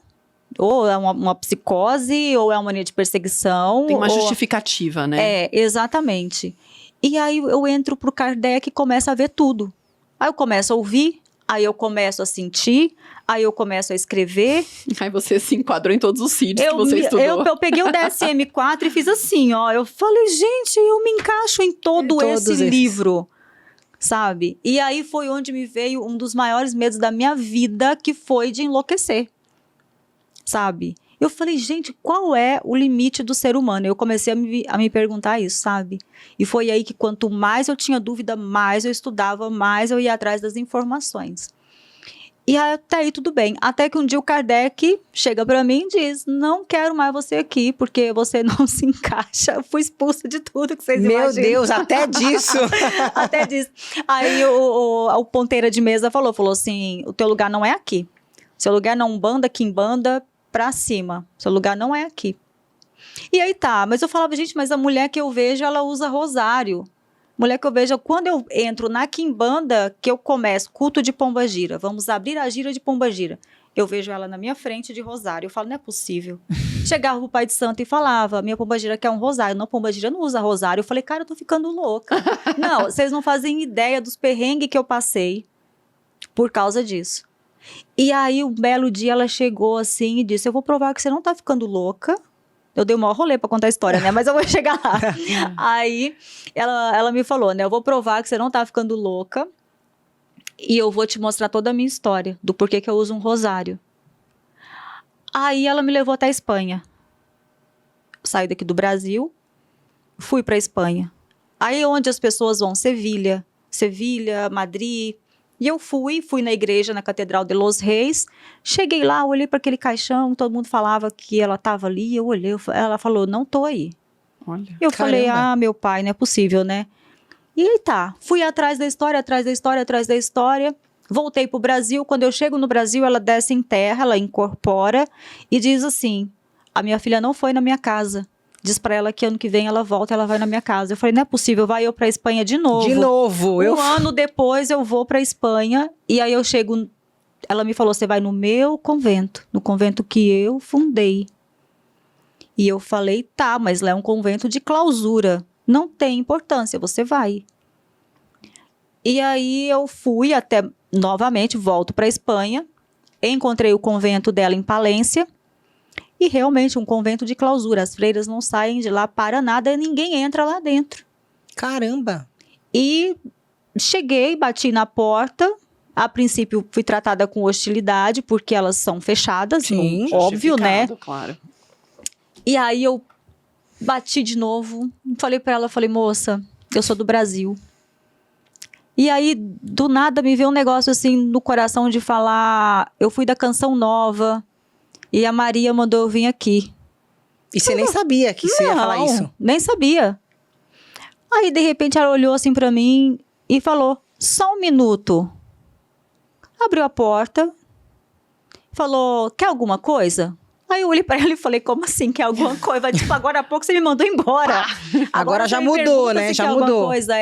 Speaker 3: ou é uma psicose, ou é uma mania de perseguição.
Speaker 2: Tem uma
Speaker 3: ou...
Speaker 2: justificativa, né?
Speaker 3: Exatamente. E aí eu entro pro Kardec e começo a ver tudo. Aí eu começo a ouvir, aí eu começo a sentir, aí eu começo a escrever.
Speaker 2: Aí você se enquadrou em todos os sítios que você estudou.
Speaker 3: Eu peguei o DSM-4 e fiz assim, ó. Eu falei, gente, eu me encaixo em todo esse livro, sabe? E aí foi onde me veio um dos maiores medos da minha vida, que foi de enlouquecer, sabe? Eu falei, gente, qual é o limite do ser humano? Eu comecei a me perguntar isso, sabe? E foi aí que quanto mais eu tinha dúvida, mais eu estudava, mais eu ia atrás das informações. E até aí tudo bem. Até que um dia o Kardec chega pra mim e diz, não quero mais você aqui, porque você não se encaixa. Eu fui expulsa de tudo que vocês imaginam.
Speaker 1: Meu Deus, até disso.
Speaker 3: Até disso. Aí o ponteira de mesa falou assim, o teu lugar não é aqui. Seu lugar na Umbanda, Quimbanda, pra cima. Seu lugar não é aqui. E aí tá, mas eu falava, gente, mas a mulher que eu vejo, ela usa rosário. Mulher que eu vejo, quando eu entro na Quimbanda, que eu começo culto de Pombagira, vamos abrir a gira de Pombagira. Eu vejo ela na minha frente de rosário. Eu falo, não é possível. Chegava o pai de santo e falava, minha Pombagira quer um rosário. Não, Pombagira não usa rosário. Eu falei, cara, eu tô ficando louca. Não, vocês não fazem ideia dos perrengues que eu passei por causa disso. E aí, um belo dia, ela chegou assim e disse, eu vou provar que você não tá ficando louca. Eu dei o maior rolê pra contar a história, né? Mas eu vou chegar lá. Aí, ela me falou, né? Eu vou provar que você não tá ficando louca e eu vou te mostrar toda a minha história, do porquê que eu uso um rosário. Aí, ela me levou até a Espanha. Saí daqui do Brasil, fui pra Espanha. Aí, onde as pessoas vão? Sevilha, Madrid... E eu fui na igreja, na Catedral de Los Reis, cheguei lá, olhei para aquele caixão, todo mundo falava que ela estava ali, eu olhei, ela falou, não tô aí.
Speaker 2: Olha,
Speaker 3: eu
Speaker 1: caramba.
Speaker 3: falei, meu pai, não é possível, né? E aí tá, fui atrás da história, voltei pro Brasil, quando eu chego no Brasil, ela desce em terra, ela incorpora e diz assim, a minha filha não foi na minha casa. Diz pra ela que ano que vem ela volta, ela vai na minha casa. Eu falei, não é possível, vai eu pra Espanha de novo.
Speaker 1: De novo.
Speaker 3: Um ano depois eu vou pra Espanha e aí eu chego, ela me falou, você vai no meu convento, no convento que eu fundei. E eu falei, tá, mas lá é um convento de clausura. Não tem importância, você vai. E aí eu fui até, novamente, volto pra Espanha, encontrei o convento dela em Palência. E realmente um convento de clausura. As freiras não saem de lá para nada e ninguém entra lá dentro.
Speaker 1: Caramba!
Speaker 3: E cheguei, bati na porta. A princípio fui tratada com hostilidade, porque elas são fechadas,
Speaker 1: Sim,
Speaker 3: óbvio, né?
Speaker 2: Claro.
Speaker 3: E aí eu bati de novo. Falei para ela, falei, moça, eu sou do Brasil. E aí, do nada, me veio um negócio assim no coração de falar, eu fui da Canção Nova. E a Maria mandou eu vir aqui.
Speaker 1: E você nem sabia que você ia falar isso?
Speaker 3: Nem sabia. Aí, de repente, ela olhou assim pra mim e falou, só um minuto. Abriu a porta, falou, quer alguma coisa? Aí eu olhei pra ela e falei, como assim, quer alguma coisa? Tipo, agora há pouco você me mandou embora.
Speaker 1: Agora já
Speaker 3: você me
Speaker 1: mudou,
Speaker 3: pergunta
Speaker 1: né?
Speaker 3: se
Speaker 1: Já
Speaker 3: quer
Speaker 1: mudou.
Speaker 3: alguma coisa,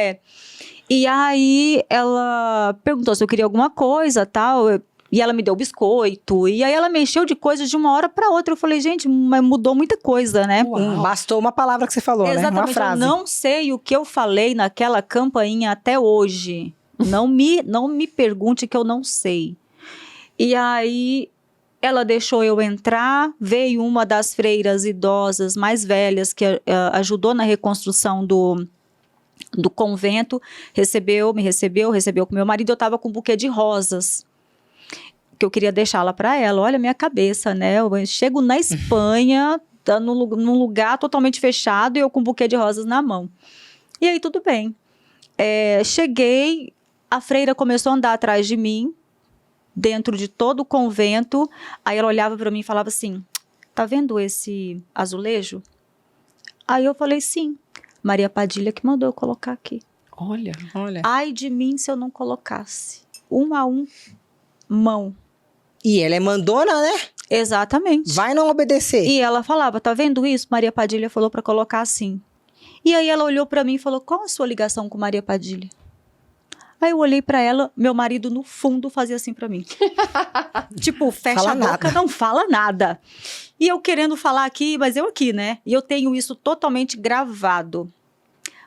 Speaker 3: E aí, ela perguntou se eu queria alguma coisa, tal. E ela me deu biscoito. E aí, ela mexeu de coisas de uma hora para outra. Eu falei, gente, mas mudou muita coisa, né?
Speaker 1: Bastou uma palavra que você falou, né? Uma frase.
Speaker 3: Eu não sei o que eu falei naquela campainha até hoje. Não me pergunte que eu não sei. E aí, Ela deixou eu entrar, veio uma das freiras idosas mais velhas que ajudou na reconstrução do convento, me recebeu com meu marido. Eu estava com um buquê de rosas, que eu queria deixá-la para ela. Olha a minha cabeça, né? Eu chego na Espanha, num lugar totalmente fechado, e eu com um buquê de rosas na mão. E aí tudo bem. Cheguei, a freira começou a andar atrás de mim, dentro de todo o convento. Aí ela olhava para mim e falava assim: tá vendo esse azulejo? Aí eu falei: sim, Maria Padilha que mandou eu colocar aqui.
Speaker 2: Olha.
Speaker 3: Ai de mim se eu não colocasse. Um a um, mão.
Speaker 1: E ela é mandona, né?
Speaker 3: Exatamente.
Speaker 1: Vai não obedecer.
Speaker 3: E ela falava: tá vendo isso? Maria Padilha falou para colocar assim. E aí ela olhou para mim e falou: qual a sua ligação com Maria Padilha? Aí eu olhei pra ela, meu marido no fundo fazia assim pra mim. Tipo, fecha
Speaker 1: Fala
Speaker 3: a boca,
Speaker 1: nada.
Speaker 3: não fala nada. E eu querendo falar aqui, mas eu aqui, né? E eu tenho isso totalmente gravado.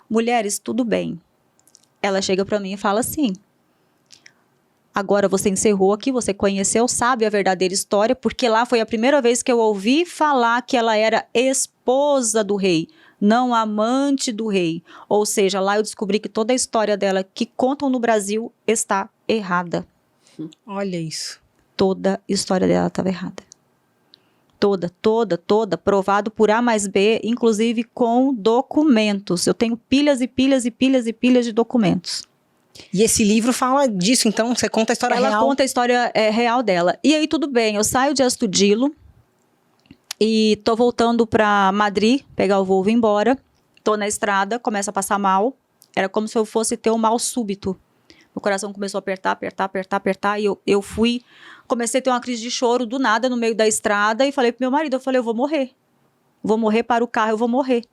Speaker 3: Mulheres, tudo bem. Ela chega pra mim e fala assim: agora você encerrou aqui, você conheceu, sabe a verdadeira história, porque lá foi a primeira vez que eu ouvi falar que ela era esposa do rei, não amante do rei. Ou seja, lá eu descobri que toda a história dela que contam no Brasil está errada.
Speaker 1: Olha isso.
Speaker 3: Toda a história dela estava errada. Toda, provado por A mais B, inclusive com documentos. Eu tenho pilhas e pilhas e pilhas e pilhas de documentos.
Speaker 1: E esse livro fala disso, então você conta a história
Speaker 3: Ela
Speaker 1: real.
Speaker 3: conta a história real dela. E aí tudo bem, eu saio de Astudillo e tô voltando para Madrid, pegar o voo e vir embora. Tô na estrada, começa a passar mal. Era como se eu fosse ter um mal súbito. Meu coração começou a apertar. E eu comecei a ter uma crise de choro do nada no meio da estrada. E falei pro meu marido, eu vou morrer. Vou morrer, para o carro, eu vou morrer.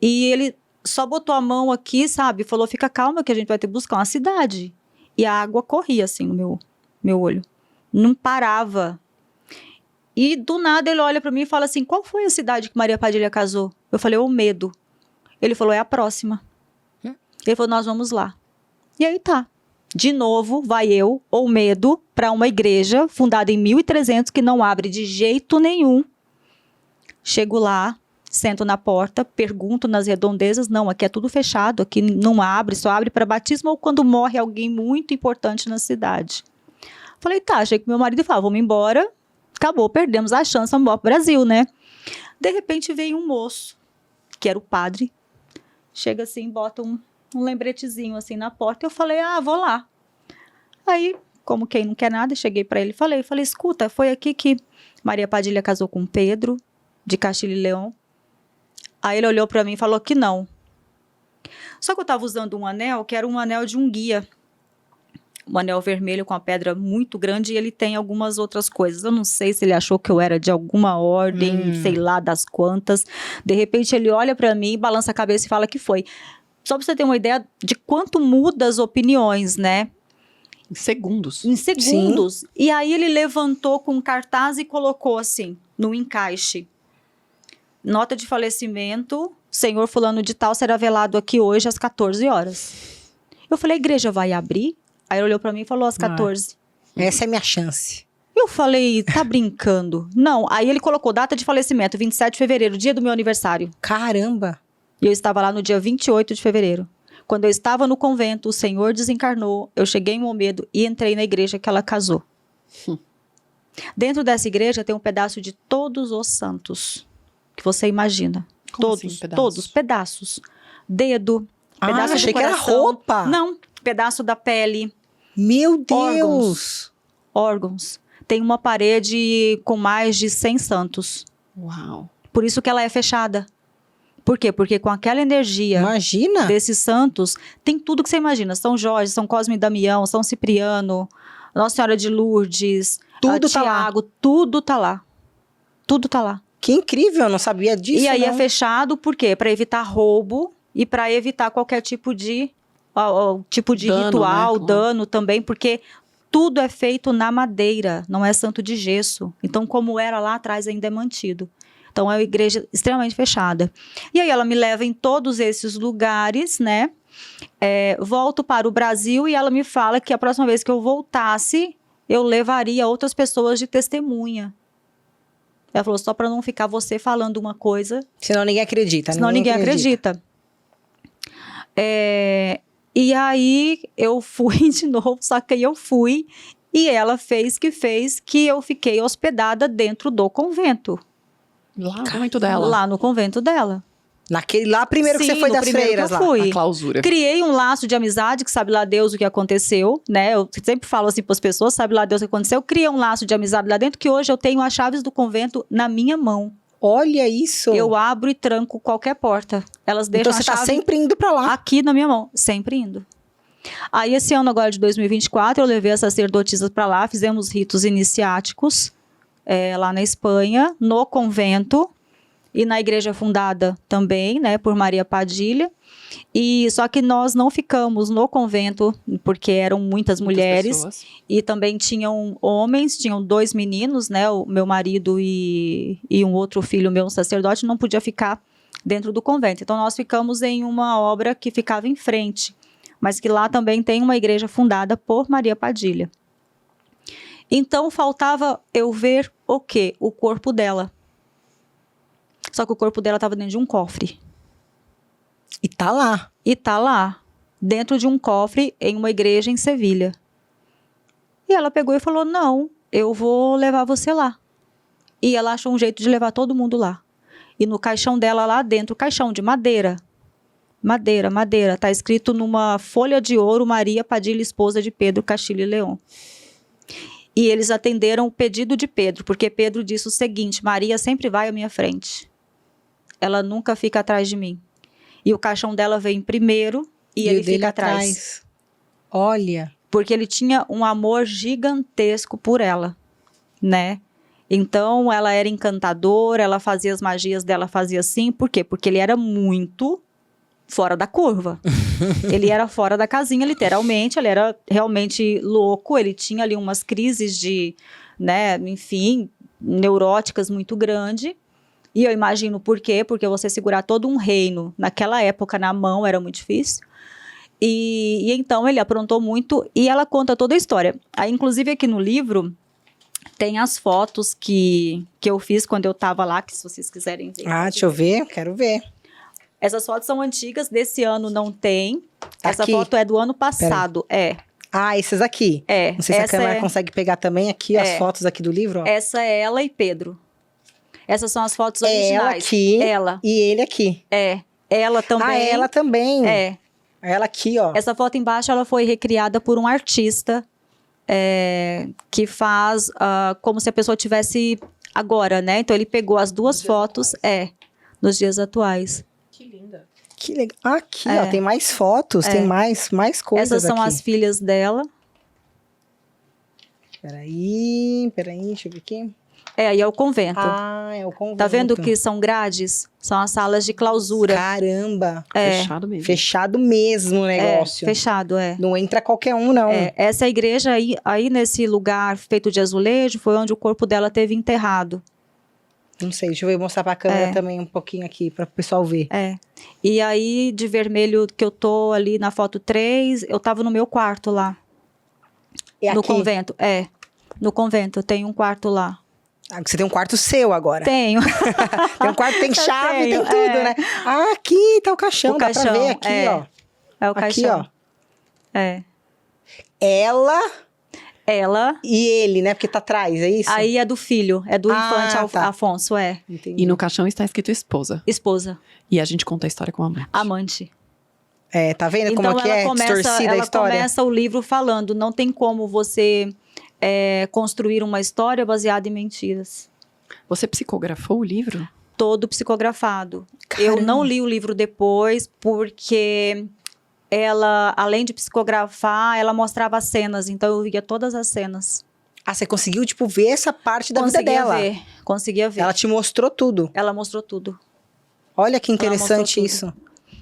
Speaker 3: E ele só botou a mão aqui, sabe? Falou: fica calma que a gente vai ter que buscar uma cidade. E a água corria assim no meu olho. Não parava. E do nada ele olha pra mim e fala assim: qual foi a cidade que Maria Padilha casou? Eu falei: o Medo. Ele falou: é a próxima. Ele falou: nós vamos lá. E aí tá. De novo, vai eu, ou Medo, para uma igreja fundada em 1300 que não abre de jeito nenhum. Chego lá, sento na porta, pergunto nas redondezas: não, aqui é tudo fechado, aqui não abre, só abre para batismo ou quando morre alguém muito importante na cidade. Falei: tá, achei que meu marido falava: vamos embora. Acabou, perdemos a chance, vamos embora pro Brasil, né? De repente veio um moço, que era o padre, chega assim, bota um lembretezinho assim na porta. Eu falei: ah, vou lá. Aí, como quem não quer nada, cheguei para ele e falei: escuta, foi aqui que Maria Padilha casou com Pedro, de Castilho e León. Aí ele olhou para mim e falou que não. Só que eu estava usando um anel, que era um anel de um guia. Um anel vermelho com uma pedra muito grande, e ele tem algumas outras coisas. Eu não sei se ele achou que eu era de alguma ordem, sei lá das quantas. De repente ele olha para mim, balança a cabeça e fala que foi. Só para você ter uma ideia de quanto muda as opiniões, né?
Speaker 2: Em segundos.
Speaker 3: Em segundos. Sim. E aí ele levantou com um cartaz e colocou assim, no encaixe: nota de falecimento, senhor fulano de tal será velado aqui hoje às 14 horas. Eu falei: a igreja vai abrir? Aí ele olhou pra mim e falou: às 14.
Speaker 1: Essa é minha chance.
Speaker 3: Eu falei: tá brincando? Não. Aí ele colocou data de falecimento, 27 de fevereiro, dia do meu aniversário.
Speaker 1: Caramba!
Speaker 3: E eu estava lá no dia 28 de fevereiro. Quando eu estava no convento, o Senhor desencarnou, eu cheguei em Momedo e entrei na igreja que ela casou. Dentro dessa igreja tem um pedaço de todos os santos, que você imagina.
Speaker 2: Como
Speaker 3: Todos,
Speaker 2: assim, pedaços?
Speaker 3: todos, pedaços. Dedo, pedaço
Speaker 1: achei
Speaker 3: do
Speaker 1: que era
Speaker 3: coração.
Speaker 1: roupa.
Speaker 3: Não, pedaço da pele.
Speaker 1: Meu Deus!
Speaker 3: Órgãos. Tem uma parede com mais de 100 santos.
Speaker 2: Uau.
Speaker 3: Por isso que ela é fechada. Por quê? Porque com aquela energia
Speaker 1: Imagina!
Speaker 3: desses santos, tem tudo que você imagina. São Jorge, São Cosme e Damião, São Cipriano, Nossa Senhora de Lourdes,
Speaker 1: Tudo tá lá.
Speaker 3: Tiago, tudo tá lá. Tudo tá lá.
Speaker 1: Que incrível, eu não sabia disso.
Speaker 3: E aí
Speaker 1: não.
Speaker 3: é fechado, por quê? Para evitar roubo e para evitar qualquer tipo de
Speaker 2: Dano,
Speaker 3: ritual,
Speaker 2: né?
Speaker 3: dano também, porque tudo é feito na madeira, não é santo de gesso. Então, como era lá atrás, ainda é mantido. Então, é uma igreja extremamente fechada. E aí ela me leva em todos esses lugares, né? Volto para o Brasil e ela me fala que a próxima vez que eu voltasse, eu levaria outras pessoas de testemunha. Ela falou, só para não ficar você falando uma coisa,
Speaker 1: Senão ninguém acredita.
Speaker 3: senão ninguém acredita. E aí eu fui de novo, só que aí eu fui e ela fez que eu fiquei hospedada dentro do convento.
Speaker 2: Lá no convento dela.
Speaker 3: Lá no convento dela.
Speaker 1: Naquele lá primeiro que
Speaker 3: Sim,
Speaker 1: você foi
Speaker 3: no
Speaker 1: das
Speaker 3: primeiro
Speaker 1: freiras
Speaker 3: que eu
Speaker 1: lá.
Speaker 3: fui.
Speaker 2: A clausura.
Speaker 3: Criei um laço de amizade, que sabe lá Deus o que aconteceu, né? Eu sempre falo assim para as pessoas, sabe lá Deus o que aconteceu. Eu criei um laço de amizade lá dentro, que hoje eu tenho as chaves do convento na minha mão.
Speaker 1: Olha isso.
Speaker 3: Eu abro e tranco qualquer porta. Elas deixam
Speaker 1: Então você
Speaker 3: a
Speaker 1: tá
Speaker 3: chave
Speaker 1: sempre indo pra lá.
Speaker 3: aqui na minha mão, sempre indo. Aí esse ano agora de 2024, eu levei as sacerdotisas para lá, fizemos ritos iniciáticos lá na Espanha, no convento. E na igreja fundada também, né, por Maria Padilha. E só que nós não ficamos no convento, porque eram muitas mulheres.
Speaker 2: Pessoas.
Speaker 3: E também tinham homens, tinham 2 meninos, né, o meu marido e um outro filho meu, um sacerdote, não podia ficar dentro do convento. Então nós ficamos em uma obra que ficava em frente, mas que lá também tem uma igreja fundada por Maria Padilha. Então faltava eu ver o quê? O corpo dela. Só que o corpo dela estava dentro de um cofre.
Speaker 1: E tá lá.
Speaker 3: E tá lá, dentro de um cofre, em uma igreja em Sevilha. E ela pegou e falou, não, eu vou levar você lá. E ela achou um jeito de levar todo mundo lá. E no caixão dela lá dentro, caixão de madeira. Madeira. Tá escrito numa folha de ouro, Maria Padilha, esposa de Pedro Castilho e León. E eles atenderam o pedido de Pedro, porque Pedro disse o seguinte, Maria sempre vai à minha frente. Ela nunca fica atrás de mim. E o caixão dela vem primeiro e
Speaker 1: o
Speaker 3: ele
Speaker 1: dele
Speaker 3: fica atrás.
Speaker 1: Olha.
Speaker 3: Porque ele tinha um amor gigantesco por ela, né? Então, ela era encantadora, ela fazia as magias dela, fazia assim. Por quê? Porque ele era muito fora da curva. Ele era fora da casinha, literalmente. Ele era realmente louco. Ele tinha ali umas crises de, né, enfim, neuróticas muito grandes. E eu imagino por quê, porque você segurar todo um reino naquela época na mão era muito difícil. E então ele aprontou muito e ela conta toda a história. Aí, inclusive aqui no livro tem as fotos que eu fiz quando eu estava lá, que se vocês quiserem ver.
Speaker 1: Deixa eu ver, quero ver.
Speaker 3: Essas fotos são antigas, desse ano não tem. Essa
Speaker 1: Aqui?
Speaker 3: foto é do ano passado,
Speaker 1: Esses aqui. Não sei se a câmera consegue pegar também aqui as fotos aqui do livro. Ó.
Speaker 3: Essa é ela e Pedro. Essas são as fotos originais.
Speaker 1: Ela aqui
Speaker 3: ela.
Speaker 1: E ele aqui.
Speaker 3: Ela também.
Speaker 1: Ela também. Ela aqui, ó.
Speaker 3: Essa foto embaixo, ela foi recriada por um artista que faz como se a pessoa tivesse agora, né? Então, ele pegou as duas fotos, nos dias atuais.
Speaker 2: Que linda.
Speaker 1: Que legal. Aqui, ó, tem mais fotos, tem mais coisas
Speaker 3: Essas são
Speaker 1: aqui.
Speaker 3: as filhas dela.
Speaker 1: Peraí, deixa eu ver aqui.
Speaker 3: Aí é o convento.
Speaker 1: É o convento.
Speaker 3: Tá vendo que são grades? São as salas de clausura.
Speaker 1: Caramba.
Speaker 2: Fechado mesmo.
Speaker 1: Fechado mesmo o negócio.
Speaker 3: Fechado,
Speaker 1: Não entra qualquer um, não.
Speaker 3: Essa igreja aí nesse lugar feito de azulejo foi onde o corpo dela teve enterrado.
Speaker 1: Não sei, deixa eu mostrar pra câmera também um pouquinho aqui, para o pessoal ver.
Speaker 3: E aí, de vermelho, que eu tô ali na foto 3, eu tava no meu quarto lá. No
Speaker 1: aqui?
Speaker 3: convento, no convento, eu tenho um quarto lá.
Speaker 1: Você tem um quarto seu agora.
Speaker 3: Tenho.
Speaker 1: Tem um quarto, tem chave,
Speaker 3: tenho,
Speaker 1: tem tudo, né? Aqui tá o caixão, dá pra ver aqui, ó.
Speaker 3: É o caixão.
Speaker 1: Aqui, ó. Ela e ele, né? Porque tá atrás, é isso?
Speaker 3: Aí é do filho, é do infante
Speaker 1: tá.
Speaker 3: Afonso,
Speaker 1: Entendi.
Speaker 2: E no caixão está escrito esposa.
Speaker 3: Esposa.
Speaker 2: E a gente conta a história com amante.
Speaker 3: Amante.
Speaker 1: Tá vendo
Speaker 3: Então,
Speaker 1: como que é distorcida a história?
Speaker 3: Ela começa o livro falando, não tem como você construir uma história baseada em mentiras.
Speaker 2: Você psicografou o livro?
Speaker 3: Todo psicografado.
Speaker 1: Caramba.
Speaker 3: Eu não li o livro depois, porque ela, além de psicografar, ela mostrava as cenas, então eu via todas as cenas.
Speaker 1: Você conseguiu, tipo, ver essa parte da vida dela?
Speaker 3: Conseguia ver.
Speaker 1: Ela te mostrou tudo.
Speaker 3: Ela mostrou tudo.
Speaker 1: Olha que interessante
Speaker 3: tudo.
Speaker 1: isso.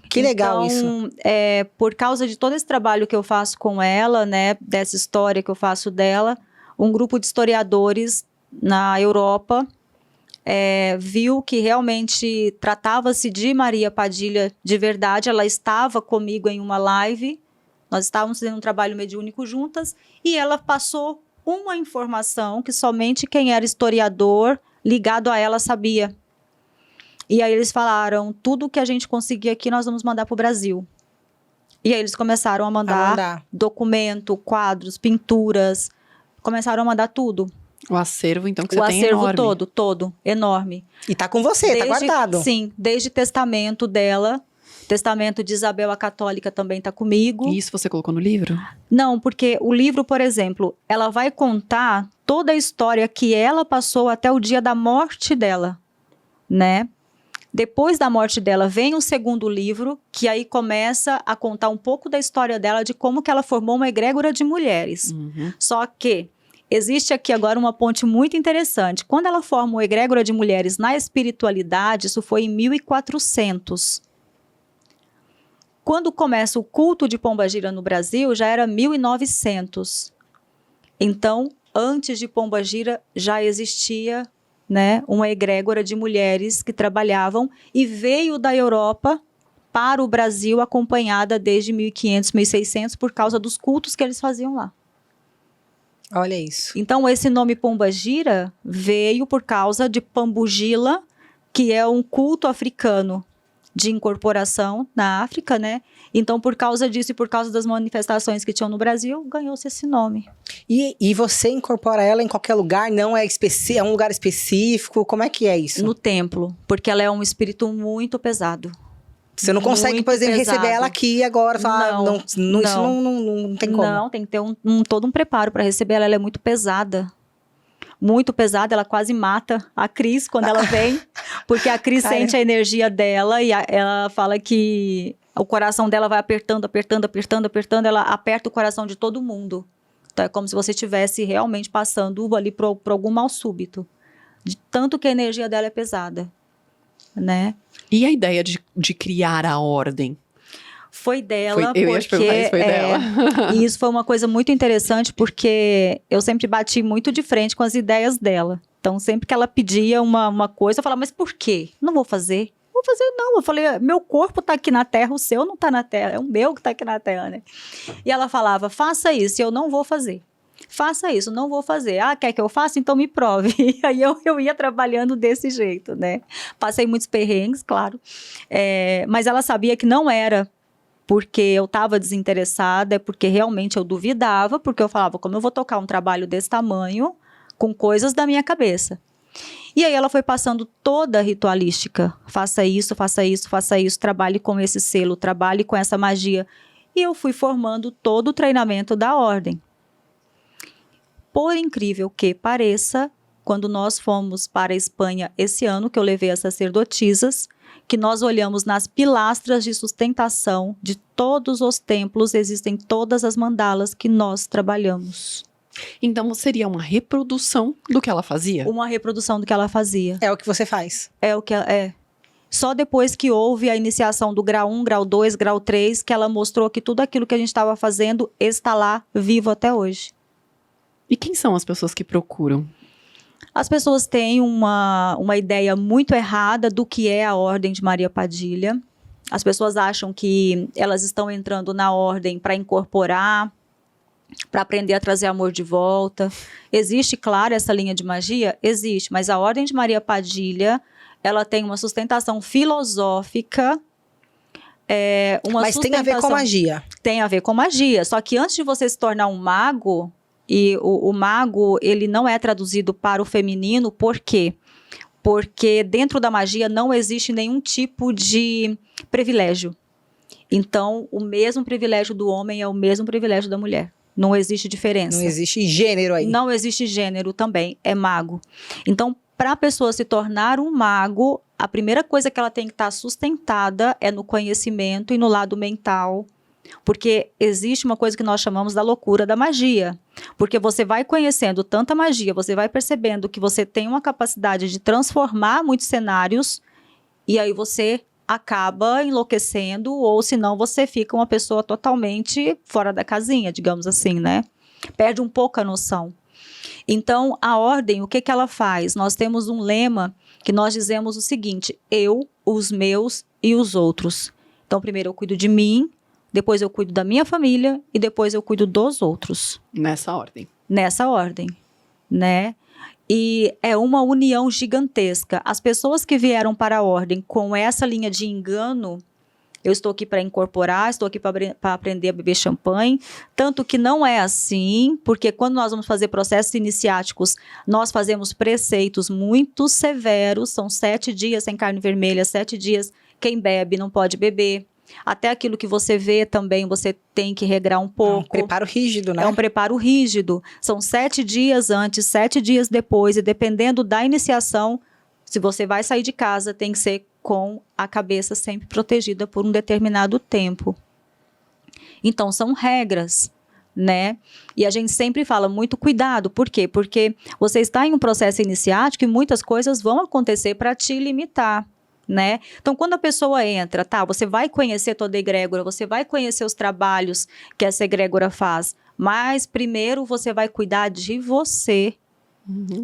Speaker 1: Que legal isso.
Speaker 3: Então, por causa de todo esse trabalho que eu faço com ela, né, dessa história que eu faço dela, um grupo de historiadores na Europa viu que realmente tratava-se de Maria Padilha de verdade. Ela estava comigo em uma live, nós estávamos fazendo um trabalho mediúnico juntas, e ela passou uma informação que somente quem era historiador ligado a ela sabia. E aí eles falaram, tudo que a gente conseguir aqui nós vamos mandar para o Brasil. E aí eles começaram a mandar documento, quadros, pinturas, começaram a mandar tudo.
Speaker 2: O acervo, então, que
Speaker 3: O
Speaker 2: você tem é
Speaker 3: acervo
Speaker 2: enorme.
Speaker 3: todo, enorme.
Speaker 1: E tá com você, tá guardado.
Speaker 3: Sim, desde testamento dela, testamento de Isabel a Católica também tá comigo.
Speaker 2: E isso você colocou no livro?
Speaker 3: Não, porque o livro, por exemplo, ela vai contar toda a história que ela passou até o dia da morte dela, né? Depois da morte dela vem o segundo livro, que aí começa a contar um pouco da história dela, de como que ela formou uma egrégora de mulheres. Só que existe aqui agora uma ponte muito interessante. Quando ela forma uma egrégora de mulheres na espiritualidade, isso foi em 1400. Quando começa o culto de Pombagira no Brasil, já era 1900. Então, antes de Pombagira, já existia, né, uma egrégora de mulheres que trabalhavam e veio da Europa para o Brasil acompanhada desde 1500, 1600 por causa dos cultos que eles faziam lá.
Speaker 1: Olha isso.
Speaker 3: Então, esse nome Pombagira veio por causa de Pambugila, que é um culto africano de incorporação na África, né? Então, por causa disso e por causa das manifestações que tinham no Brasil, ganhou-se esse nome.
Speaker 1: E você incorpora ela em qualquer lugar? Não é é um lugar específico? Como é que é isso?
Speaker 3: No templo, porque ela é um espírito muito pesado.
Speaker 1: Você não consegue, por exemplo, receber ela aqui agora, falar, isso não tem como.
Speaker 3: Não, tem que ter todo um preparo para receber ela. Ela é muito pesada. Muito pesada, ela quase mata a Cris quando ela vem, porque a Cris sente a energia dela e ela fala que o coração dela vai apertando, ela aperta o coração de todo mundo. Então é como se você estivesse realmente passando ali por algum mal súbito, de tanto que a energia dela é pesada, né?
Speaker 2: E a ideia de criar a ordem?
Speaker 3: Foi dela,
Speaker 2: eu ia te perguntar isso, foi dela.
Speaker 3: E isso foi uma coisa muito interessante, porque eu sempre bati muito de frente com as ideias dela. Então, sempre que ela pedia uma coisa, eu falava, mas por quê? Não vou fazer. Vou fazer não. Eu falei, meu corpo tá aqui na Terra, o seu não tá na Terra, é o meu que tá aqui na Terra, né? E ela falava, faça isso, e eu não vou fazer. Faça isso, não vou fazer. Ah, quer que eu faça? Então me prove. E aí eu ia trabalhando desse jeito, né? Passei muitos perrengues, claro. Mas ela sabia que não era porque eu estava desinteressada, é porque realmente eu duvidava, porque eu falava, como eu vou tocar um trabalho desse tamanho com coisas da minha cabeça? E aí ela foi passando toda a ritualística. Faça isso, faça isso, faça isso, trabalhe com esse selo, trabalhe com essa magia. E eu fui formando todo o treinamento da ordem. Por incrível que pareça, quando nós fomos para a Espanha esse ano, que eu levei as sacerdotisas, que nós olhamos nas pilastras de sustentação de todos os templos, existem todas as mandalas que nós trabalhamos.
Speaker 2: Então seria uma reprodução do que ela fazia?
Speaker 3: Uma reprodução do que ela fazia.
Speaker 1: É o que você faz.
Speaker 3: É o que é. Só depois que houve a iniciação do grau 1, grau 2, grau 3, que ela mostrou que tudo aquilo que a gente estava fazendo está lá, vivo até hoje.
Speaker 2: E quem são as pessoas que procuram?
Speaker 3: As pessoas têm uma ideia muito errada do que é a Ordem de Maria Padilha. As pessoas acham que elas estão entrando na ordem para incorporar, para aprender a trazer amor de volta. Existe, claro, essa linha de magia? Existe, mas a Ordem de Maria Padilha, ela tem uma sustentação filosófica.
Speaker 1: Mas tem a ver com magia.
Speaker 3: Tem a ver com magia, só que antes de você se tornar um mago, e o mago, ele não é traduzido para o feminino, por quê? Porque dentro da magia não existe nenhum tipo de privilégio. Então, o mesmo privilégio do homem é o mesmo privilégio da mulher. Não existe diferença.
Speaker 1: Não existe gênero aí.
Speaker 3: Não existe gênero também, é mago. Então, para a pessoa se tornar um mago, a primeira coisa que ela tem que estar sustentada é no conhecimento e no lado mental. Porque existe uma coisa que nós chamamos da loucura da magia. Porque você vai conhecendo tanta magia, você vai percebendo que você tem uma capacidade de transformar muitos cenários, e aí você acaba enlouquecendo, ou senão você fica uma pessoa totalmente fora da casinha, digamos assim, né? Perde um pouco a noção. Então, a ordem, o que ela faz? Nós temos um lema que nós dizemos o seguinte: eu, os meus e os outros. Então, primeiro eu cuido de mim, depois eu cuido da minha família e depois eu cuido dos outros.
Speaker 2: Nessa ordem.
Speaker 3: nessa ordem, né? E é uma união gigantesca. As pessoas que vieram para a ordem com essa linha de engano, eu estou aqui para incorporar, estou aqui para aprender a beber champanhe, tanto que não é assim, porque quando nós vamos fazer processos iniciáticos, nós fazemos preceitos muito severos, são 7 dias sem carne vermelha, 7 dias quem bebe não pode beber. Até aquilo que você vê também, você tem que regrar um pouco.
Speaker 1: É um preparo rígido, né?
Speaker 3: É um preparo rígido. São 7 dias antes, 7 dias depois, e dependendo da iniciação, se você vai sair de casa, tem que ser com a cabeça sempre protegida por um determinado tempo. Então, são regras, né? E a gente sempre fala, muito cuidado. Por quê? Porque você está em um processo iniciático e muitas coisas vão acontecer para te limitar, né? Então, quando a pessoa entra, tá, você vai conhecer toda a egrégora, você vai conhecer os trabalhos que essa egrégora faz, mas primeiro você vai cuidar de você,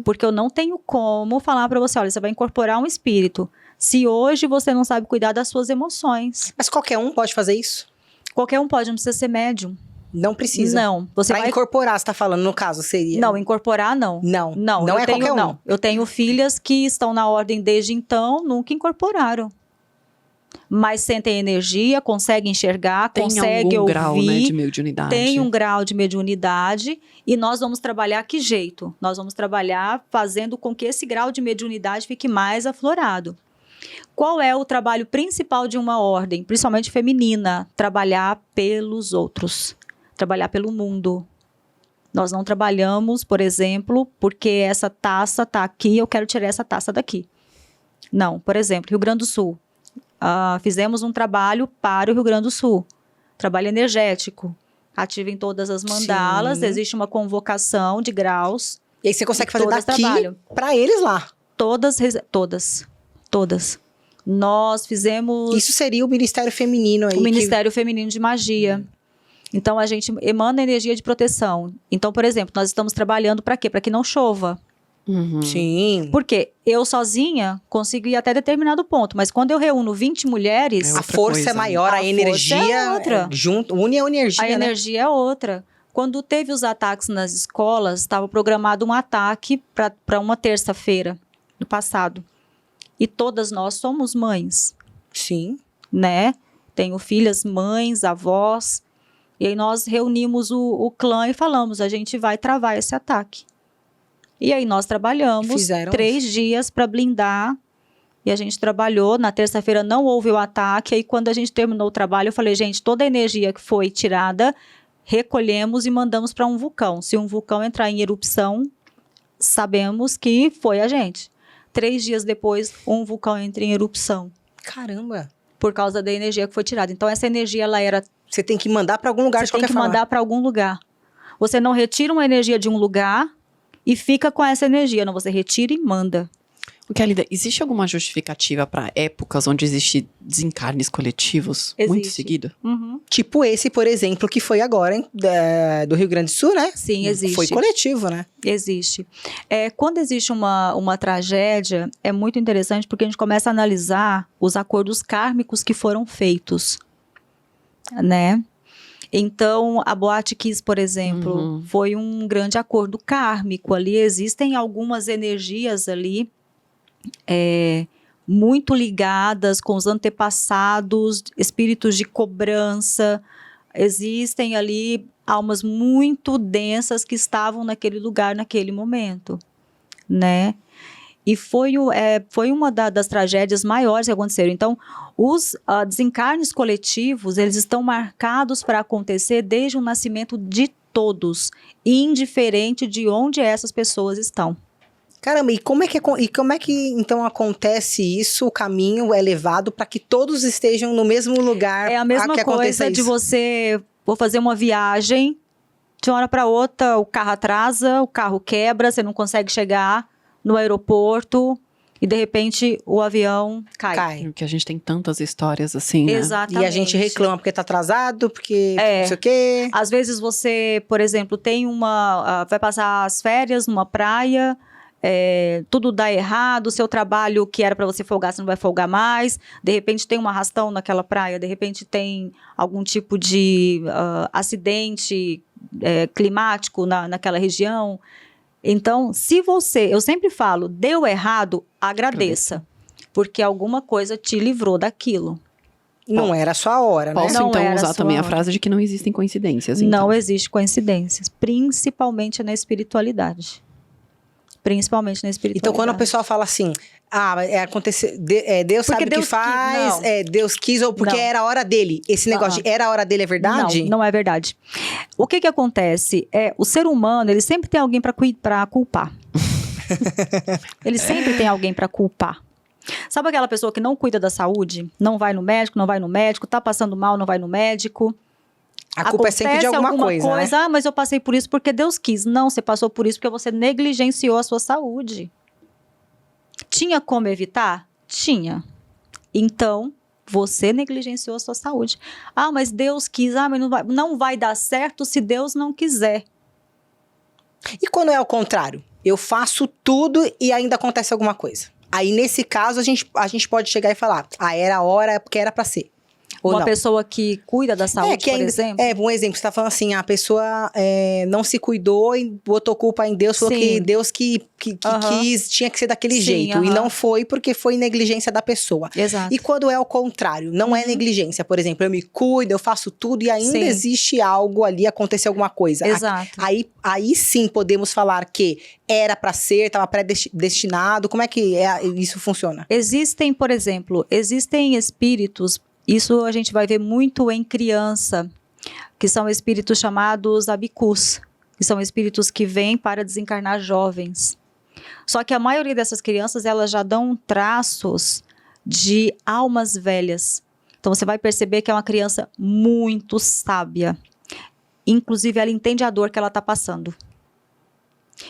Speaker 3: porque eu não tenho como falar para você, olha, você vai incorporar um espírito, se hoje você não sabe cuidar das suas emoções.
Speaker 1: Mas qualquer um pode fazer isso?
Speaker 3: Qualquer um pode, não precisa ser médium.
Speaker 1: Não precisa?
Speaker 3: Não. Você
Speaker 1: pra
Speaker 3: vai
Speaker 1: incorporar, você tá falando, no caso, seria?
Speaker 3: Não, incorporar não.
Speaker 1: Não,
Speaker 3: Não,
Speaker 1: não
Speaker 3: eu
Speaker 1: é
Speaker 3: tenho,
Speaker 1: qualquer um.
Speaker 3: não. Eu tenho filhas que estão na ordem desde então, nunca incorporaram. Mas sentem energia, conseguem enxergar,
Speaker 2: Tem
Speaker 3: conseguem
Speaker 2: algum
Speaker 3: ouvir.
Speaker 2: grau, né, de mediunidade.
Speaker 3: Tem um grau de mediunidade e nós vamos trabalhar que jeito? Nós vamos trabalhar fazendo com que esse grau de mediunidade fique mais aflorado. Qual é o trabalho principal de uma ordem, principalmente feminina? Trabalhar pelos outros, trabalhar pelo mundo. Nós não trabalhamos, por exemplo, porque essa taça está aqui, eu quero tirar essa taça daqui. Não, por exemplo, Rio Grande do Sul. Fizemos um trabalho para o Rio Grande do Sul. Trabalho energético. Ativem todas as mandalas,
Speaker 1: Sim.
Speaker 3: existe uma convocação de graus.
Speaker 1: E aí você consegue fazer
Speaker 3: Todo esse
Speaker 1: daqui
Speaker 3: trabalho.
Speaker 1: pra eles lá.
Speaker 3: Todas. Nós fizemos
Speaker 1: Isso seria o Ministério Feminino aí.
Speaker 3: o Ministério Feminino de Magia. Então, a gente emana energia de proteção. Então, por exemplo, nós estamos trabalhando para quê? Para que não chova.
Speaker 2: Uhum.
Speaker 1: Sim.
Speaker 3: Porque eu sozinha consigo ir até determinado ponto, mas quando eu reúno 20 mulheres,
Speaker 2: É
Speaker 1: A
Speaker 2: outra
Speaker 1: força
Speaker 2: coisa,
Speaker 1: é maior,
Speaker 3: né?
Speaker 1: a
Speaker 3: A
Speaker 1: energia
Speaker 3: força é outra.
Speaker 1: junto, une a energia,
Speaker 3: a
Speaker 1: né?
Speaker 3: energia é outra. Quando teve os ataques nas escolas, estava programado um ataque para uma terça-feira no passado. E todas nós somos mães,
Speaker 1: Sim.
Speaker 3: né? Tenho filhas, mães, avós. E aí nós reunimos o clã e falamos, a gente vai travar esse ataque. E aí nós trabalhamos
Speaker 1: Fizeram
Speaker 3: 3 dias para blindar. E a gente trabalhou, na terça-feira não houve o ataque. Aí quando a gente terminou o trabalho, eu falei, gente, toda a energia que foi tirada, recolhemos e mandamos para um vulcão. Se um vulcão entrar em erupção, sabemos que foi a gente. 3 dias depois, um vulcão entra em erupção.
Speaker 1: Caramba.
Speaker 3: Por causa da energia que foi tirada. Então, essa energia, ela era...
Speaker 1: Você tem que mandar pra algum lugar de
Speaker 3: Você tem
Speaker 1: qualquer
Speaker 3: que
Speaker 1: forma.
Speaker 3: mandar para algum lugar. Você não retira uma energia de um lugar e fica com essa energia. Não, você retira e manda.
Speaker 2: Kelly, existe alguma justificativa para épocas onde existe desencarnes coletivos muito
Speaker 3: Existe.
Speaker 2: seguido?
Speaker 3: Uhum.
Speaker 1: Tipo esse, por exemplo, que foi agora, hein, do Rio Grande do Sul, né?
Speaker 3: Sim, existe.
Speaker 1: Foi coletivo, né?
Speaker 3: Existe. Quando existe uma tragédia, é muito interessante porque a gente começa a analisar os acordos kármicos que foram feitos, né? Então, a Boate Kiss, por exemplo, foi um grande acordo kármico ali. Existem algumas energias ali muito ligadas com os antepassados, espíritos de cobrança. Existem ali almas muito densas que estavam naquele lugar, naquele momento, né? E foi uma das tragédias maiores que aconteceram. Então, os desencarnes coletivos, eles estão marcados para acontecer desde o nascimento de todos, indiferente de onde essas pessoas estão.
Speaker 1: Caramba, e como é que então acontece isso? O caminho é levado para que todos estejam no mesmo lugar?
Speaker 3: É a mesma
Speaker 1: que aconteça
Speaker 3: coisa de
Speaker 1: isso?
Speaker 3: você... Vou fazer uma viagem, de uma hora para outra o carro atrasa, o carro quebra, você não consegue chegar no aeroporto e de repente o avião cai.
Speaker 2: Porque a gente tem tantas histórias assim, né?
Speaker 3: Exatamente.
Speaker 1: E a gente reclama porque tá atrasado, porque não sei o quê.
Speaker 3: Às vezes você, por exemplo, tem vai passar as férias numa praia, tudo dá errado, o seu trabalho que era para você folgar, você não vai folgar mais, de repente tem um arrastão naquela praia, de repente tem algum tipo de acidente climático naquela região. Então, eu sempre falo, deu errado, agradeça. Porque alguma coisa te livrou daquilo.
Speaker 1: Não era a sua hora, né?
Speaker 2: Posso
Speaker 3: Não
Speaker 2: então
Speaker 3: era
Speaker 2: usar
Speaker 3: sua
Speaker 2: também a
Speaker 3: hora.
Speaker 2: frase de que não existem coincidências, então.
Speaker 3: Não existe coincidências, principalmente na espiritualidade. Principalmente na espiritualidade.
Speaker 1: Então, quando a pessoa fala assim, aconteceu, Deus
Speaker 3: Porque
Speaker 1: sabe o que
Speaker 3: Deus
Speaker 1: faz,
Speaker 3: quis, não.
Speaker 1: Deus quis, ou porque
Speaker 3: Não.
Speaker 1: era a hora dele. Esse negócio de era a hora dele é verdade?
Speaker 3: Não é verdade. O que acontece? O ser humano, ele sempre tem alguém para culpar. Ele sempre tem alguém para culpar. Sabe aquela pessoa que não cuida da saúde? Não vai no médico, tá passando mal, não vai no médico.
Speaker 1: A culpa é sempre de alguma coisa, né?
Speaker 3: Ah, mas eu passei por isso porque Deus quis. Não, você passou por isso porque você negligenciou a sua saúde. Tinha como evitar? Tinha. Então, você negligenciou a sua saúde. Ah, mas Deus quis. Ah, mas não vai dar certo se Deus não quiser.
Speaker 1: E quando é ao contrário? Eu faço tudo e ainda acontece alguma coisa. Aí, nesse caso, a gente pode chegar e falar, era a hora porque era pra ser. Ou
Speaker 3: Uma
Speaker 1: não.
Speaker 3: pessoa que cuida da saúde, por exemplo.
Speaker 1: Um exemplo, você tá falando assim, a pessoa não se cuidou e botou culpa em Deus, falou
Speaker 3: Sim.
Speaker 1: que Deus que quis, tinha que ser daquele
Speaker 3: Sim,
Speaker 1: jeito. E
Speaker 3: aham.
Speaker 1: não foi porque foi negligência da pessoa.
Speaker 3: Exato.
Speaker 1: E quando é ao contrário, não é negligência, por exemplo, eu me cuido, eu faço tudo e ainda
Speaker 3: Sim.
Speaker 1: existe algo ali, aconteceu alguma coisa.
Speaker 3: Exato.
Speaker 1: Aí sim podemos falar que era pra ser, estava predestinado. Como é que isso funciona?
Speaker 3: Existem, por exemplo, espíritos, isso a gente vai ver muito em criança, que são espíritos chamados abicus, que são espíritos que vêm para desencarnar jovens. Só que a maioria dessas crianças, elas já dão traços de almas velhas. Então você vai perceber que é uma criança muito sábia. Inclusive, ela entende a dor que ela está passando.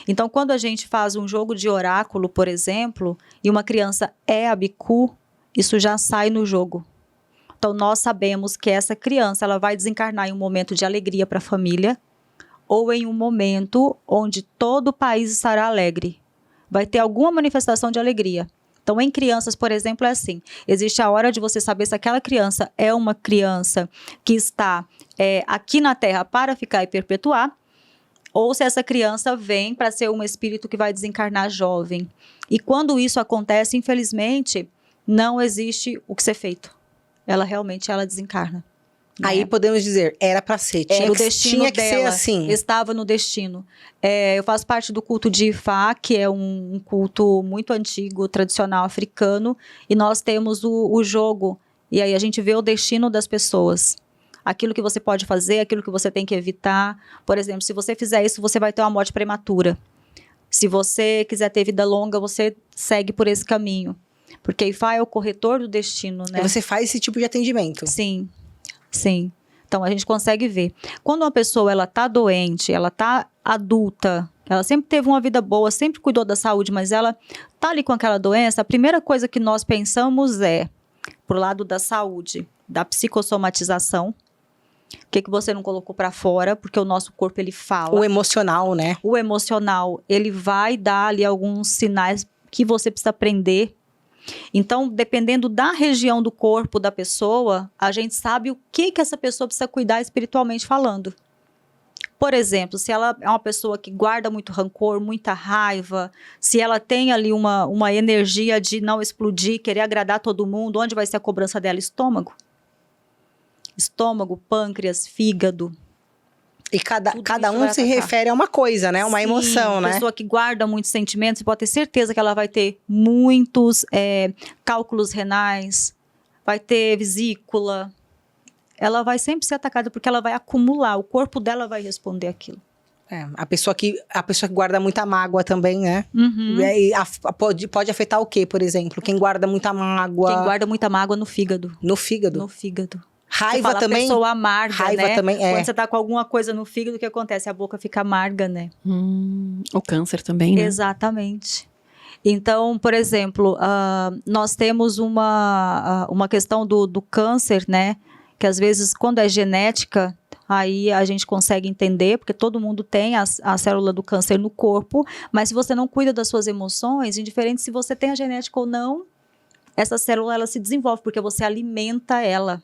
Speaker 3: Então, quando a gente faz um jogo de oráculo, por exemplo, e uma criança é abicu, isso já sai no jogo. Então, nós sabemos que essa criança ela vai desencarnar em um momento de alegria para a família ou em um momento onde todo o país estará alegre. Vai ter alguma manifestação de alegria. Então, em crianças, por exemplo, é assim. Existe a hora de você saber se aquela criança é uma criança que está aqui na Terra para ficar e perpetuar, ou se essa criança vem para ser um espírito que vai desencarnar jovem. E quando isso acontece, infelizmente, não existe o que ser feito. Ela desencarna.
Speaker 1: Aí podemos dizer, era pra ser.
Speaker 3: Era o destino
Speaker 1: tinha que
Speaker 3: dela,
Speaker 1: ser assim.
Speaker 3: estava no destino. Eu faço parte do culto de Ifá, que é um culto muito antigo, tradicional africano, e nós temos o jogo, e aí a gente vê o destino das pessoas. Aquilo que você pode fazer, aquilo que você tem que evitar. Por exemplo, se você fizer isso, você vai ter uma morte prematura. Se você quiser ter vida longa, você segue por esse caminho. Porque Ifá é o corretor do destino, né?
Speaker 1: E você faz esse tipo de atendimento.
Speaker 3: Sim, sim. Então, a gente consegue ver. Quando uma pessoa, ela tá doente, ela tá adulta, ela sempre teve uma vida boa, sempre cuidou da saúde, mas ela tá ali com aquela doença, a primeira coisa que nós pensamos pro lado da saúde, da psicossomatização. O que você não colocou para fora? Porque o nosso corpo, ele fala.
Speaker 1: O emocional, né?
Speaker 3: O emocional, ele vai dar ali alguns sinais que você precisa aprender. Então, dependendo da região do corpo da pessoa, a gente sabe o que essa pessoa precisa cuidar espiritualmente falando. Por exemplo, se ela é uma pessoa que guarda muito rancor, muita raiva, se ela tem ali uma energia de não explodir, querer agradar todo mundo, onde vai ser a cobrança dela? Estômago. Estômago, pâncreas, fígado.
Speaker 1: E cada
Speaker 3: Tudo
Speaker 1: um
Speaker 3: isso vai
Speaker 1: se
Speaker 3: atacar.
Speaker 1: refere a uma coisa, né? Uma
Speaker 3: Sim,
Speaker 1: emoção, né?
Speaker 3: pessoa que guarda muitos sentimentos, você pode ter certeza que ela vai ter muitos cálculos renais, vai ter vesícula. Ela vai sempre ser atacada porque ela vai acumular, o corpo dela vai responder aquilo.
Speaker 1: A pessoa que guarda muita mágoa também, né?
Speaker 3: Uhum.
Speaker 1: Pode afetar o quê, por exemplo? Quem guarda muita mágoa.
Speaker 3: Quem guarda muita mágoa no fígado.
Speaker 1: No fígado.
Speaker 3: No fígado.
Speaker 1: Raiva
Speaker 3: Você fala,
Speaker 1: também.
Speaker 3: A pessoa amarga,
Speaker 1: Raiva
Speaker 3: né?
Speaker 1: também,
Speaker 3: Quando você tá com alguma coisa no fígado, o que acontece? A boca fica amarga, né?
Speaker 2: O câncer também, né?
Speaker 3: Exatamente. Então, por exemplo, nós temos uma questão do câncer, né? Que às vezes, quando é genética, aí a gente consegue entender, porque todo mundo tem a célula do câncer no corpo, mas se você não cuida das suas emoções, indiferente se você tem a genética ou não, essa célula ela se desenvolve, porque você alimenta ela.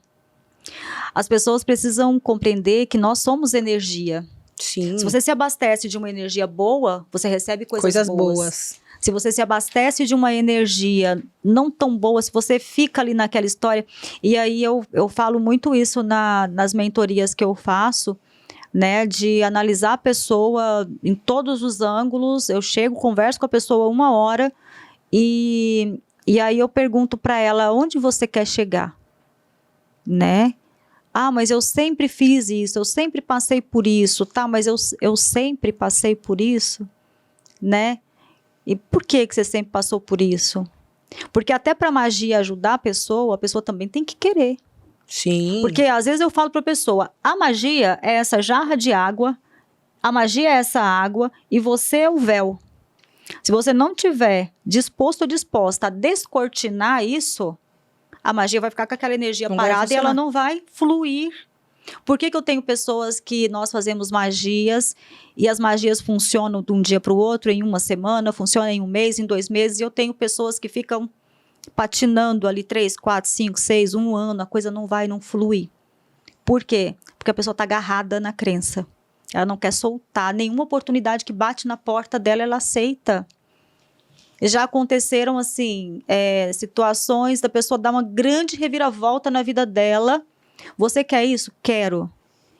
Speaker 3: As pessoas precisam compreender que nós somos energia.
Speaker 1: Sim.
Speaker 3: Se você se abastece de uma energia boa, você recebe coisas
Speaker 1: boas.
Speaker 3: Se você se abastece de uma energia não tão boa, se você fica ali naquela história. E aí eu falo muito isso nas mentorias que eu faço, né? De analisar a pessoa em todos os ângulos. Eu chego, converso com a pessoa 1 hora e aí eu pergunto para ela onde você quer chegar, né? Ah, mas eu sempre fiz isso, eu sempre passei por isso, tá? Mas eu sempre passei por isso, né? E por que você sempre passou por isso? Porque até para magia ajudar a pessoa também tem que querer.
Speaker 1: Sim.
Speaker 3: Porque às vezes eu falo para a pessoa, a magia é essa jarra de água, a magia é essa água e você é o véu. Se você não tiver disposto ou disposta a descortinar isso, a magia vai ficar com aquela energia
Speaker 1: Não vai
Speaker 3: parada e ela
Speaker 1: funcionar.
Speaker 3: não vai fluir. Por que eu tenho pessoas que nós fazemos magias e as magias funcionam de um dia para o outro, em uma semana, funcionam em 1 mês, em 2 meses, e eu tenho pessoas que ficam patinando ali 3, 4, 5, 6, 1 ano, a coisa não vai, não flui. Por quê? Porque a pessoa está agarrada na crença. Ela não quer soltar. Nenhuma oportunidade que bate na porta dela, ela aceita. Já aconteceram, assim, situações da pessoa dar uma grande reviravolta na vida dela. Você quer isso? Quero.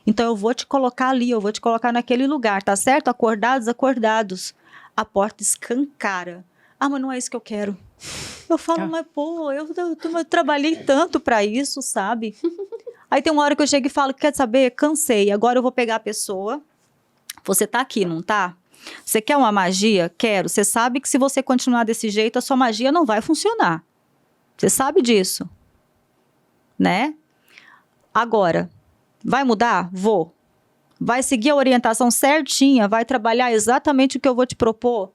Speaker 3: Então, eu vou te colocar ali, eu vou te colocar naquele lugar, tá certo? Acordados, acordados. A porta escancara. Ah, mas não é isso que eu quero. Eu falo, mas pô, eu trabalhei tanto para isso, sabe? Aí tem uma hora que eu chego e falo, quer saber? Cansei, agora eu vou pegar a pessoa. Você tá aqui, não tá? Você quer uma magia? Quero. Você sabe que se você continuar desse jeito, a sua magia não vai funcionar. Você sabe disso, né? Agora, vai mudar? Vou. Vai seguir a orientação certinha? Vai trabalhar exatamente o que eu vou te propor?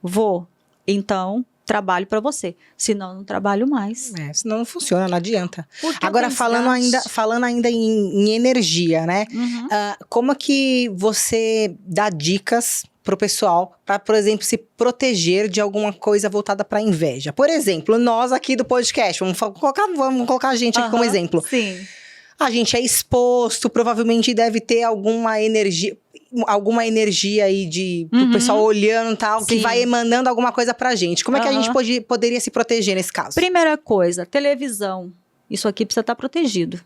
Speaker 3: Vou. Então, trabalho para você. Senão, não trabalho mais.
Speaker 1: Senão não funciona, não adianta.
Speaker 3: Porque
Speaker 1: Agora,
Speaker 3: o
Speaker 1: falando ainda em energia, né?
Speaker 3: Uhum.
Speaker 1: Como que você dá dicas pro pessoal para, por exemplo, se proteger de alguma coisa voltada para inveja? Por exemplo, nós aqui do podcast, vamos colocar a gente aqui como exemplo.
Speaker 3: Sim.
Speaker 1: A gente é exposto, provavelmente deve ter alguma energia aí do pessoal olhando e tal, que
Speaker 3: Sim.
Speaker 1: vai emanando alguma coisa pra gente. Como é que a gente poderia se proteger nesse caso?
Speaker 3: Primeira coisa, televisão. Isso aqui precisa estar protegido.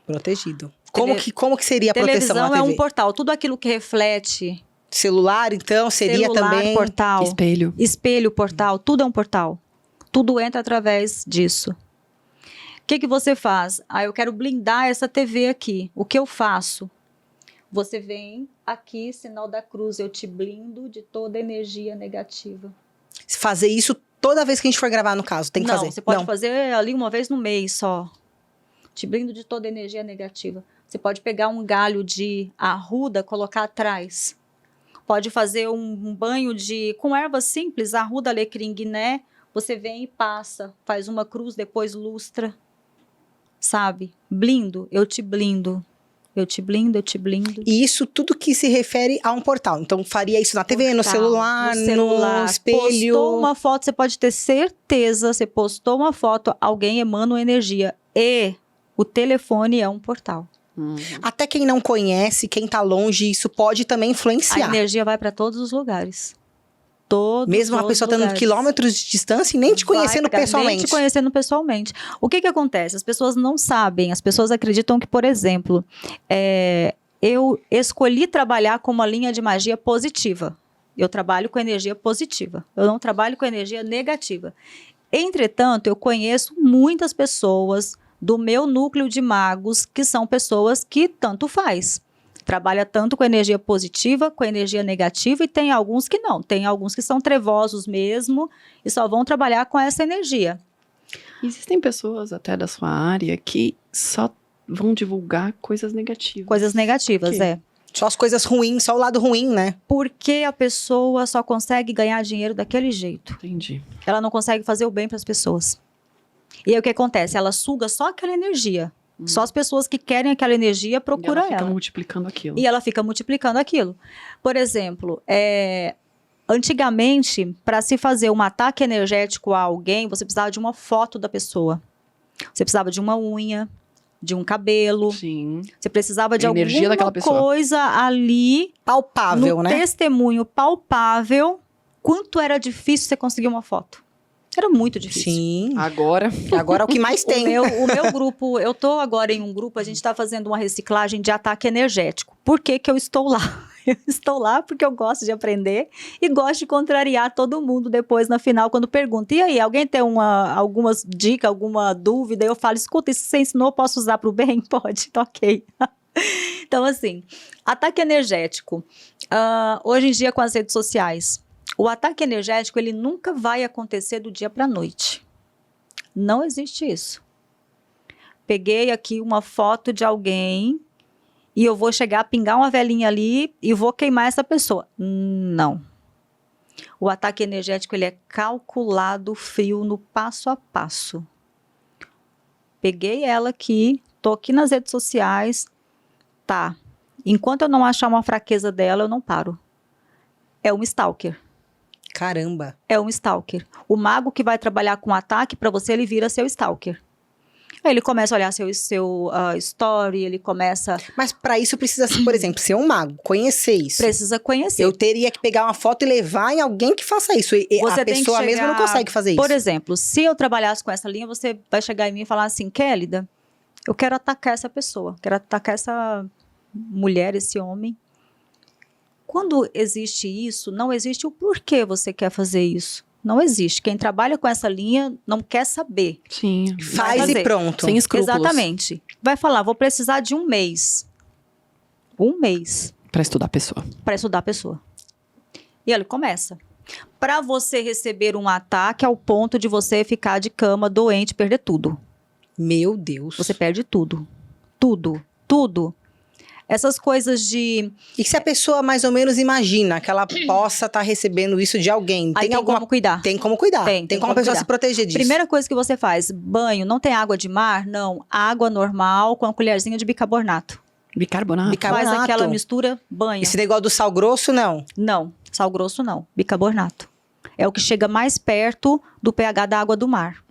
Speaker 1: Protegido. Como que seria a proteção
Speaker 3: Televisão
Speaker 1: na
Speaker 3: é
Speaker 1: TV?
Speaker 3: um portal. Tudo aquilo que reflete.
Speaker 1: Celular, então, seria
Speaker 3: celular,
Speaker 1: também...
Speaker 3: portal.
Speaker 2: Espelho.
Speaker 3: Portal. Tudo é um portal. Tudo entra através disso. O que você faz? Eu quero blindar essa TV aqui. O que eu faço? Você vem aqui, sinal da cruz. Eu te blindo de toda energia negativa.
Speaker 1: Fazer isso toda vez que a gente for gravar, no caso, tem que fazer?
Speaker 3: Não, você pode fazer ali uma vez no mês só. Te blindo de toda energia negativa. Você pode pegar um galho de arruda, colocar atrás. Pode fazer um banho com ervas simples, arruda, alecrim, guiné. Você vem e passa, faz uma cruz, depois lustra. Sabe? Blindo, eu te blindo. Eu te blindo, eu te blindo.
Speaker 1: E isso tudo que se refere a um portal. Então, faria isso na TV, no celular, no espelho.
Speaker 3: Postou uma foto, você pode ter certeza, você postou uma foto, alguém emana uma energia. E o telefone é um portal.
Speaker 1: Até quem não conhece, quem tá longe, isso pode também
Speaker 3: A
Speaker 1: influenciar.
Speaker 3: energia vai para todos os lugares.
Speaker 1: Mesmo a pessoa tendo quilômetros de distância e nem te conhecendo pessoalmente.
Speaker 3: Nem te conhecendo pessoalmente. O que acontece? As pessoas não sabem, as pessoas acreditam que, por exemplo, eu escolhi trabalhar com uma linha de magia positiva. Eu trabalho com energia positiva. Eu não trabalho com energia negativa. Entretanto, eu conheço muitas pessoas do meu núcleo de magos que são pessoas que tanto faz. Trabalha tanto com energia positiva, com energia negativa, e tem alguns que não. Tem alguns que são trevosos mesmo e só vão trabalhar com essa energia.
Speaker 2: Existem pessoas até da sua área que só vão divulgar coisas negativas.
Speaker 3: Coisas negativas,
Speaker 1: Só as coisas ruins, só o lado ruim, né?
Speaker 3: Porque a pessoa só consegue ganhar dinheiro daquele jeito.
Speaker 2: Entendi.
Speaker 3: Ela não consegue fazer o bem para as pessoas. E aí o que acontece? Ela suga só aquela energia. Só as pessoas que querem aquela energia procuram
Speaker 2: ela. Fica multiplicando aquilo.
Speaker 3: E ela fica multiplicando aquilo. Por exemplo, antigamente, para se fazer um ataque energético a alguém, você precisava de uma foto da pessoa. Você precisava de uma unha, de um cabelo.
Speaker 2: Sim.
Speaker 3: Você precisava de
Speaker 2: A energia daquela
Speaker 3: alguma
Speaker 2: pessoa.
Speaker 3: coisa ali,
Speaker 1: Palpável,
Speaker 3: no
Speaker 1: né?
Speaker 3: testemunho palpável, quanto era difícil você conseguir uma foto. Era muito difícil.
Speaker 1: Sim.
Speaker 2: Agora,
Speaker 1: Agora é o que mais tem.
Speaker 3: O meu grupo, eu tô agora em um grupo, a gente está fazendo uma reciclagem de ataque energético. Por que que eu estou lá? Eu estou lá porque eu gosto de aprender e gosto de contrariar todo mundo depois, na final, quando pergunta. E aí, alguém tem algumas dicas, alguma dúvida? Eu falo, escuta, isso que você ensinou, eu posso usar para o bem? Pode, tá ok. Então, assim, ataque energético. Hoje em dia, com as redes sociais, o ataque energético, ele nunca vai acontecer do dia para a noite. Não existe isso. Peguei aqui uma foto de alguém e eu vou chegar a pingar uma velinha ali e vou queimar essa pessoa. Não. O ataque energético, ele é calculado, frio, no passo a passo. Peguei ela aqui, tô aqui nas redes sociais, tá. Enquanto eu não achar uma fraqueza dela, eu não paro. É um stalker.
Speaker 1: Caramba.
Speaker 3: É um stalker. O mago que vai trabalhar com ataque, para você, ele vira seu stalker. Aí ele começa a olhar seu story, ele começa...
Speaker 1: Mas pra isso precisa, por exemplo, ser um mago, conhecer isso.
Speaker 3: Precisa conhecer.
Speaker 1: Eu teria que pegar uma foto e levar em alguém que faça isso. E
Speaker 3: Você
Speaker 1: a
Speaker 3: tem que
Speaker 1: pessoa mesma não
Speaker 3: chegar-
Speaker 1: consegue fazer isso.
Speaker 3: Por exemplo, se eu trabalhasse com essa linha, você vai chegar em mim e falar assim, Kélida, eu quero atacar essa pessoa, quero atacar essa mulher, esse homem. Quando existe isso, não existe o porquê você quer fazer isso. Não existe. Quem trabalha com essa linha não quer saber.
Speaker 2: sim.
Speaker 1: Faz
Speaker 3: fazer.
Speaker 1: e pronto.
Speaker 2: Sem escrúpulos.
Speaker 3: Exatamente. Vai falar, vou precisar de um mês. Um mês
Speaker 2: Pra estudar a pessoa.
Speaker 3: para estudar a pessoa. E ele começa. Para você receber um ataque ao ponto de você ficar de cama, doente, perder tudo.
Speaker 1: Meu Deus.
Speaker 3: Você perde tudo. Tudo. Tudo. Essas coisas de...
Speaker 1: E se a pessoa mais ou menos imagina que ela possa estar recebendo isso de alguém?
Speaker 3: Aí tem
Speaker 1: alguma...
Speaker 3: como cuidar.
Speaker 1: Tem como cuidar.
Speaker 3: Tem
Speaker 1: como a
Speaker 3: como
Speaker 1: pessoa
Speaker 3: cuidar.
Speaker 1: se proteger disso.
Speaker 3: Primeira coisa que você faz, banho, não tem água de mar? Não. Água normal com uma colherzinha de bicarbonato.
Speaker 2: Bicarbonato.
Speaker 1: Bicarbonato.
Speaker 3: Faz aquela mistura, banha.
Speaker 1: Esse negócio do sal grosso, não.
Speaker 3: Não, sal grosso não. Bicarbonato. É o que chega mais perto do pH da água do mar,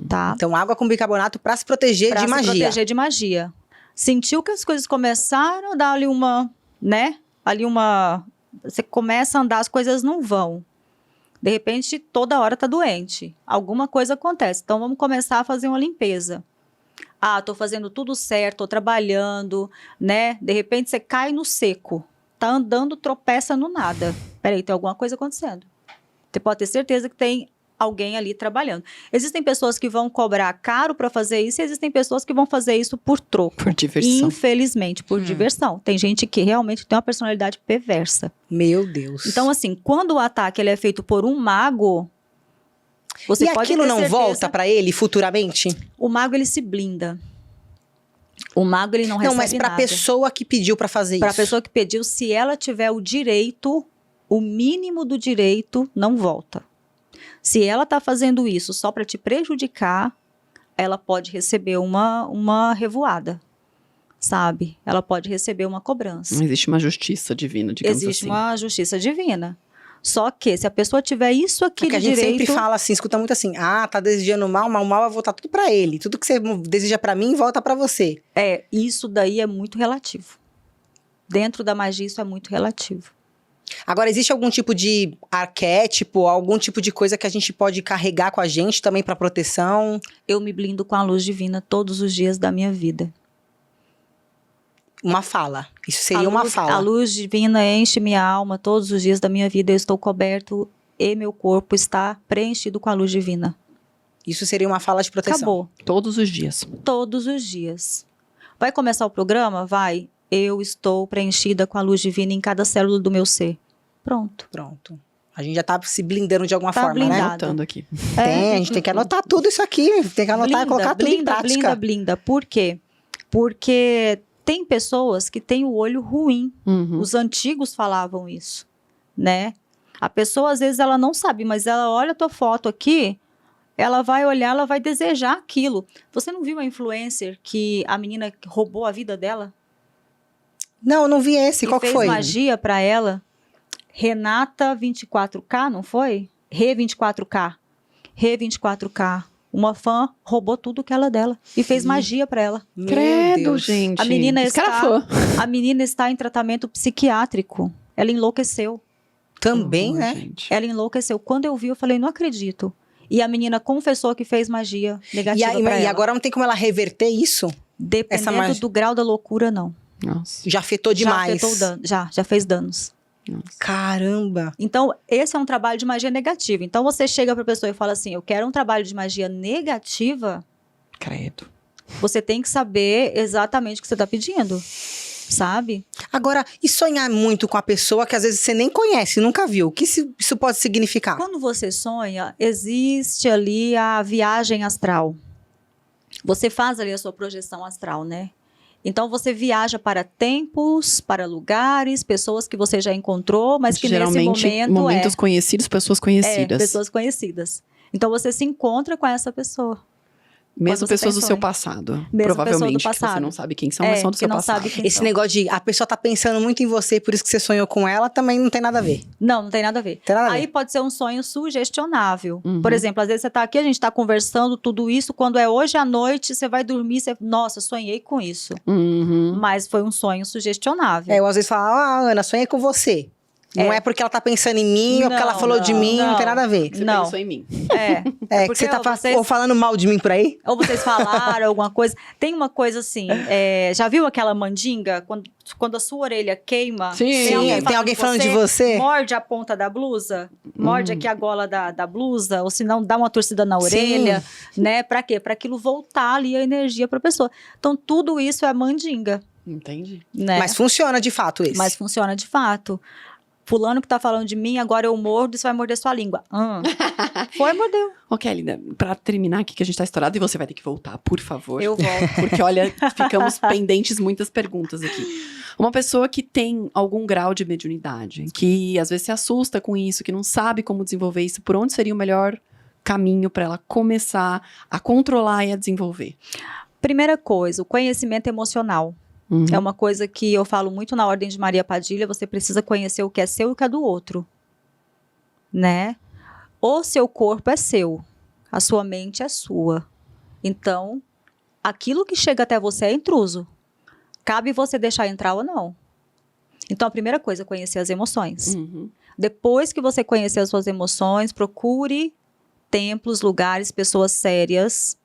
Speaker 3: tá?
Speaker 1: Então, água com bicarbonato pra se proteger
Speaker 3: Pra
Speaker 1: de
Speaker 3: se
Speaker 1: magia.
Speaker 3: proteger de magia. Sentiu que as coisas começaram a dar ali uma, né? Ali uma... Você começa a andar, as coisas não vão. De repente, toda hora tá doente. Alguma coisa acontece. Então, vamos começar a fazer uma limpeza. Ah, tô fazendo tudo certo, tô trabalhando, né? De repente, você cai no seco. Tá andando, tropeça no nada. Peraí, tem alguma coisa acontecendo. Você pode ter certeza que tem alguém ali trabalhando. Existem pessoas que vão cobrar caro para fazer isso e existem pessoas que vão fazer isso por troco.
Speaker 2: Por diversão.
Speaker 3: Infelizmente, por diversão. Tem gente que realmente tem uma personalidade perversa.
Speaker 1: Meu Deus.
Speaker 3: Então, assim, quando o ataque ele é feito por um mago, você
Speaker 1: e
Speaker 3: pode
Speaker 1: aquilo
Speaker 3: ter
Speaker 1: não
Speaker 3: certeza,
Speaker 1: volta pra ele futuramente?
Speaker 3: o mago ele se blinda. O mago ele não recebe
Speaker 1: Não, mas pra
Speaker 3: nada.
Speaker 1: pessoa que pediu pra fazer
Speaker 3: Para a
Speaker 1: isso.
Speaker 3: pessoa que pediu, se ela tiver o direito, o mínimo do direito, não volta. Se ela está fazendo isso só para te prejudicar, ela pode receber uma revoada, sabe? Ela pode receber uma cobrança.
Speaker 2: Não existe uma justiça divina, digamos
Speaker 3: Existe
Speaker 2: assim.
Speaker 3: uma justiça divina. Só que se a pessoa tiver isso aqui
Speaker 1: Porque a
Speaker 3: de
Speaker 1: gente
Speaker 3: direito...
Speaker 1: sempre fala assim, escuta muito assim, tá desejando mal, mas o mal vai voltar tudo pra ele. Tudo que você deseja pra mim, volta pra você.
Speaker 3: Isso daí é muito relativo. Dentro da magia, isso é muito relativo.
Speaker 1: Agora, existe algum tipo de arquétipo, algum tipo de coisa que a gente pode carregar com a gente também pra proteção?
Speaker 3: Eu me blindo com a luz divina todos os dias da minha vida.
Speaker 1: Uma fala. Isso seria uma fala.
Speaker 3: A luz divina enche minha alma todos os dias da minha vida. Eu estou coberto e meu corpo está preenchido com a luz divina.
Speaker 1: Isso seria uma fala de proteção.
Speaker 3: Acabou.
Speaker 2: Todos os dias.
Speaker 3: Todos os dias. Vai começar o programa? Vai. Eu estou preenchida com a luz divina em cada célula do meu ser. Pronto.
Speaker 1: Pronto. A gente já tá se blindando de alguma
Speaker 3: Tá
Speaker 1: forma, né?
Speaker 3: blindado.
Speaker 2: Anotando aqui.
Speaker 1: A gente tem que anotar tudo isso aqui. Tem que anotar e colocar tudo em prática.
Speaker 3: Blinda. Por quê? Porque tem pessoas que têm o olho ruim.
Speaker 2: Uhum.
Speaker 3: Os antigos falavam isso, né? A pessoa, às vezes, ela não sabe, mas ela olha a tua foto aqui, ela vai olhar, ela vai desejar aquilo. Você não viu a influencer que a menina roubou a vida dela?
Speaker 1: Não, eu não vi esse.
Speaker 3: E
Speaker 1: Qual que
Speaker 3: fez
Speaker 1: foi?
Speaker 3: magia pra ela? Renata 24K, não foi? Re 24K. Re 24K. Uma fã roubou tudo que era dela e fez magia pra ela.
Speaker 1: Meu
Speaker 2: Credo,
Speaker 1: Deus.
Speaker 2: gente.
Speaker 3: A menina
Speaker 2: Esse cara é fã.
Speaker 3: A menina está em tratamento psiquiátrico. Ela enlouqueceu.
Speaker 1: Também,
Speaker 2: Horror,
Speaker 1: né?
Speaker 2: gente.
Speaker 3: Ela enlouqueceu. Quando eu vi, eu falei, não acredito. E a menina confessou que fez magia negativa pra
Speaker 1: E
Speaker 3: ela.
Speaker 1: agora não tem como ela reverter isso?
Speaker 3: Dependendo
Speaker 1: magia-
Speaker 3: do grau da loucura, não.
Speaker 2: Nossa.
Speaker 1: Já afetou demais.
Speaker 3: Já afetou já fez danos.
Speaker 2: Nossa.
Speaker 1: Caramba.
Speaker 3: Então, esse é um trabalho de magia negativa. Então, você chega pra pessoa e fala assim, eu quero um trabalho de magia negativa,
Speaker 2: Credo.
Speaker 3: você tem que saber exatamente o que você tá pedindo, sabe?
Speaker 1: Agora, e sonhar muito com a pessoa que às vezes você nem conhece, nunca viu? O que isso pode significar?
Speaker 3: Quando você sonha, existe ali a viagem astral. Você faz ali a sua projeção astral, né? Então, você viaja para tempos, para lugares, pessoas que você já encontrou, mas que
Speaker 2: Geralmente,
Speaker 3: nesse momento
Speaker 2: momentos conhecidos, pessoas conhecidas.
Speaker 3: pessoas conhecidas. Então, você se encontra com essa pessoa.
Speaker 2: Mesmo
Speaker 3: quando você
Speaker 2: pessoas do
Speaker 3: tem
Speaker 2: seu
Speaker 3: sonho.
Speaker 2: passado.
Speaker 3: Mesmo
Speaker 2: Provavelmente,
Speaker 3: pessoa do
Speaker 2: que você
Speaker 3: passado.
Speaker 2: não sabe quem são, mas são do
Speaker 3: que
Speaker 2: seu
Speaker 3: não
Speaker 2: passado.
Speaker 3: sabe quem
Speaker 1: Esse
Speaker 3: são.
Speaker 1: negócio de a pessoa tá pensando muito em você, por isso que você sonhou com ela, também não tem nada a ver.
Speaker 3: Não tem nada a ver.
Speaker 1: Tem nada a ver.
Speaker 3: Aí pode ser um sonho sugestionável.
Speaker 2: Uhum.
Speaker 3: Por exemplo, às vezes você tá aqui, a gente tá conversando tudo isso, quando é hoje à noite, você vai dormir, você, nossa, sonhei com isso.
Speaker 2: Uhum.
Speaker 3: Mas foi um sonho sugestionável.
Speaker 1: Eu às vezes falo, Ana, sonhei com você. Não é porque ela tá pensando em mim ou porque ela
Speaker 3: Não,
Speaker 1: falou de mim, não tem nada a ver.
Speaker 2: Você
Speaker 3: Não.
Speaker 2: pensou em mim.
Speaker 3: É.
Speaker 1: É que
Speaker 3: porque
Speaker 1: você tá
Speaker 3: vocês-
Speaker 1: ou falando mal de mim por aí?
Speaker 3: Ou vocês falaram alguma coisa. Tem uma coisa assim, já viu aquela mandinga? Quando a sua orelha queima?
Speaker 2: Sim.
Speaker 1: Tem alguém falando de você?
Speaker 3: Morde a ponta da blusa, morde aqui a gola da blusa, ou se não, dá uma torcida na
Speaker 1: Sim.
Speaker 3: orelha, né? Pra quê? Pra aquilo voltar ali a energia pra pessoa. Então, tudo isso é mandinga,
Speaker 2: Entendi.
Speaker 3: né?
Speaker 1: Mas funciona de fato isso.
Speaker 3: Mas funciona de fato. Fulano que tá falando de mim, agora eu mordo, isso vai morder sua língua. Foi, mordeu.
Speaker 2: Ô, Kelly, pra terminar aqui, que a gente tá estourado, e você vai ter que voltar, por favor.
Speaker 3: Eu volto.
Speaker 2: Porque, olha, ficamos pendentes muitas perguntas aqui. Uma pessoa que tem algum grau de mediunidade, que às vezes se assusta com isso, que não sabe como desenvolver isso, por onde seria o melhor caminho para ela começar a controlar e a desenvolver?
Speaker 3: Primeira coisa, o conhecimento emocional.
Speaker 2: Uhum.
Speaker 3: É uma coisa que eu falo muito na Ordem de Maria Padilha, você precisa conhecer o que é seu e o que é do outro, né? O seu corpo é seu, a sua mente é sua. Então, aquilo que chega até você é intruso. Cabe você deixar entrar ou não. Então, a primeira coisa é conhecer as emoções.
Speaker 2: Uhum.
Speaker 3: Depois que você conhecer as suas emoções, procure templos, lugares, pessoas sérias.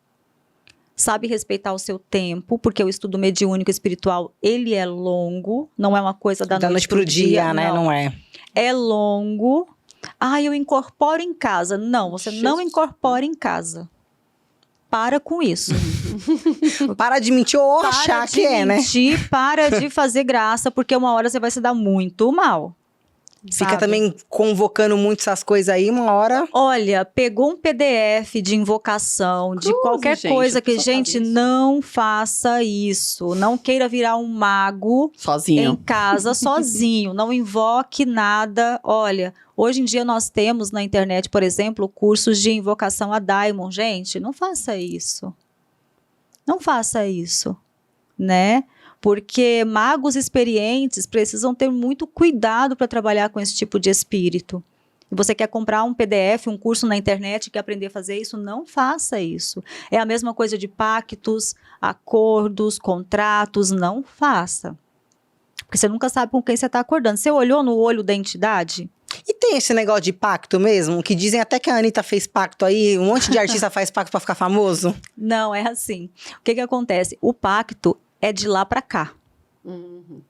Speaker 3: Sabe respeitar o seu tempo, porque o estudo mediúnico espiritual, ele é longo, não é uma coisa da noite pro dia,
Speaker 1: né? Não é.
Speaker 3: É longo. Ah, eu incorporo em casa. Não, você não
Speaker 2: Jesus.
Speaker 3: incorpora em casa. Para com isso.
Speaker 1: Para de mentir ou
Speaker 3: Para
Speaker 1: achar
Speaker 3: de
Speaker 1: que é, né?
Speaker 3: mentir, para de fazer graça, porque uma hora você vai se dar muito mal.
Speaker 1: Fica
Speaker 3: sabe?
Speaker 1: também convocando muito essas coisas aí, uma hora.
Speaker 3: Olha, pegou um PDF de invocação, de
Speaker 2: Cruze,
Speaker 3: qualquer
Speaker 2: gente,
Speaker 3: coisa
Speaker 2: a
Speaker 3: que,
Speaker 2: pessoa
Speaker 3: gente,
Speaker 2: faz isso.
Speaker 3: não faça isso. Não queira virar um mago
Speaker 2: Sozinho.
Speaker 3: em casa sozinho. Não invoque nada. Olha, hoje em dia nós temos na internet, por exemplo, cursos de invocação a Daimon. Gente, não faça isso. Não faça isso, né? Porque magos experientes precisam ter muito cuidado para trabalhar com esse tipo de espírito. E você quer comprar um PDF, um curso na internet, quer aprender a fazer isso? Não faça isso. É a mesma coisa de pactos, acordos, contratos, não faça. Porque você nunca sabe com quem você está acordando. Você olhou no olho da entidade?
Speaker 1: E tem esse negócio de pacto mesmo, que dizem até que a Anitta fez pacto aí, um monte de artista faz pacto pra ficar famoso.
Speaker 3: Não, é assim. O que acontece? O pacto é de lá para cá.
Speaker 2: Uhum.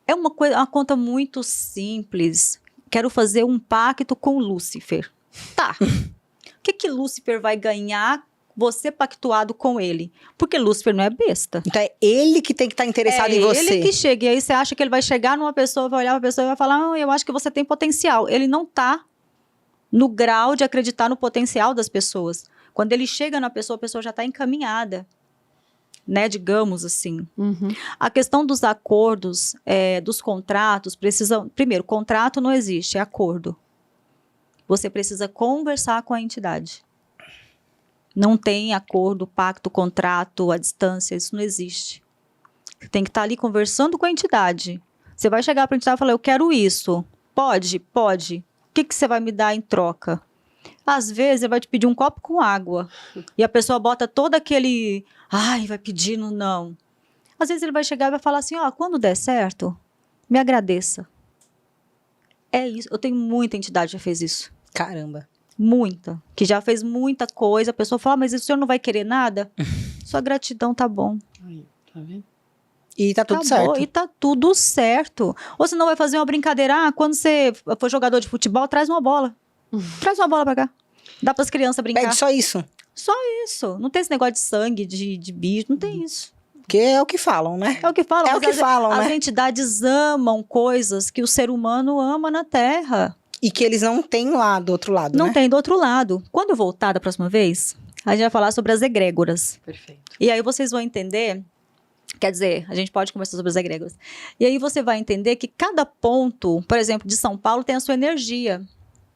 Speaker 3: É uma conta muito simples. Quero fazer um pacto com Lúcifer. Tá. O que Lúcifer vai ganhar você pactuado com ele? Porque Lúcifer não é besta.
Speaker 1: Então é ele que tem que estar interessado em você.
Speaker 3: Ele que chega. E aí você acha que ele vai chegar numa pessoa, vai olhar pra pessoa e vai falar, eu acho que você tem potencial. Ele não tá no grau de acreditar no potencial das pessoas. Quando ele chega na pessoa, a pessoa já está encaminhada. Né, digamos assim.
Speaker 2: Uhum.
Speaker 3: A questão dos acordos, dos contratos, precisam... Primeiro, contrato não existe, é acordo. Você precisa conversar com a entidade. Não tem acordo, pacto, contrato, à distância, isso não existe. Você tem que estar ali conversando com a entidade. Você vai chegar para a entidade e falar, eu quero isso. Pode, pode. O que você vai me dar em troca? Às vezes, ele vai te pedir um copo com água. E a pessoa bota todo aquele... Ai, vai pedindo não. Às vezes, ele vai chegar e vai falar assim, ó, quando der certo, me agradeça. É isso. Eu tenho muita entidade que já fez isso.
Speaker 1: Caramba.
Speaker 3: Muita. Que já fez muita coisa. A pessoa fala, mas o senhor não vai querer nada? Sua gratidão tá bom.
Speaker 2: Aí, tá vendo?
Speaker 1: E tá tudo
Speaker 3: Acabou,
Speaker 1: certo.
Speaker 3: e tá tudo certo. Ou senão vai fazer uma brincadeira. Ah, quando você for jogador de futebol, traz uma bola. Traz uma bola pra cá. Dá pras crianças brincar.
Speaker 1: Pede só isso.
Speaker 3: Só isso. Não tem esse negócio de sangue, de bicho. Não tem isso.
Speaker 1: Porque é o que falam, né?
Speaker 3: É o que falam.
Speaker 1: É o
Speaker 3: mas
Speaker 1: que falam,
Speaker 3: as
Speaker 1: né?
Speaker 3: entidades amam coisas que o ser humano ama na Terra.
Speaker 1: E que eles não têm lá do outro lado,
Speaker 3: Não
Speaker 1: né?
Speaker 3: tem do outro lado. Quando eu voltar da próxima vez, a gente vai falar sobre as egrégoras.
Speaker 2: Perfeito.
Speaker 3: E aí vocês vão entender, quer dizer, a gente pode conversar sobre as egrégoras. E aí você vai entender que cada ponto, por exemplo, de São Paulo tem a sua energia.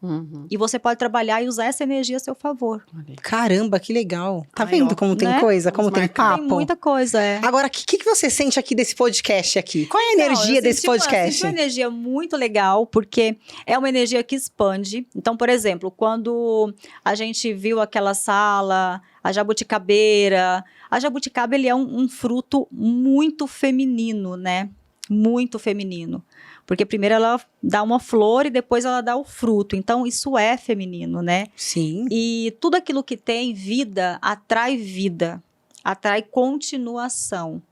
Speaker 2: Uhum.
Speaker 3: E você pode trabalhar e usar essa energia a seu favor.
Speaker 2: Olha aí.
Speaker 1: Caramba, que legal. Tá
Speaker 2: Ai,
Speaker 1: vendo
Speaker 2: ó,
Speaker 1: como tem
Speaker 3: né?
Speaker 1: coisa, como
Speaker 2: Vamos
Speaker 1: tem
Speaker 2: marcar.
Speaker 1: papo?
Speaker 3: Tem muita coisa, é.
Speaker 1: Agora, o que você sente aqui desse podcast aqui? Qual é a
Speaker 3: Não,
Speaker 1: energia
Speaker 3: eu
Speaker 1: desse
Speaker 3: senti
Speaker 1: podcast?
Speaker 3: senti uma energia muito legal, porque é uma energia que expande. Então, por exemplo, quando a gente viu aquela sala, a jabuticabeira, a jabuticaba ele é um fruto muito feminino, né? Muito feminino. Porque primeiro ela dá uma flor e depois ela dá o fruto. Então, isso é feminino, né?
Speaker 1: Sim.
Speaker 3: E tudo aquilo que tem vida, atrai continuação.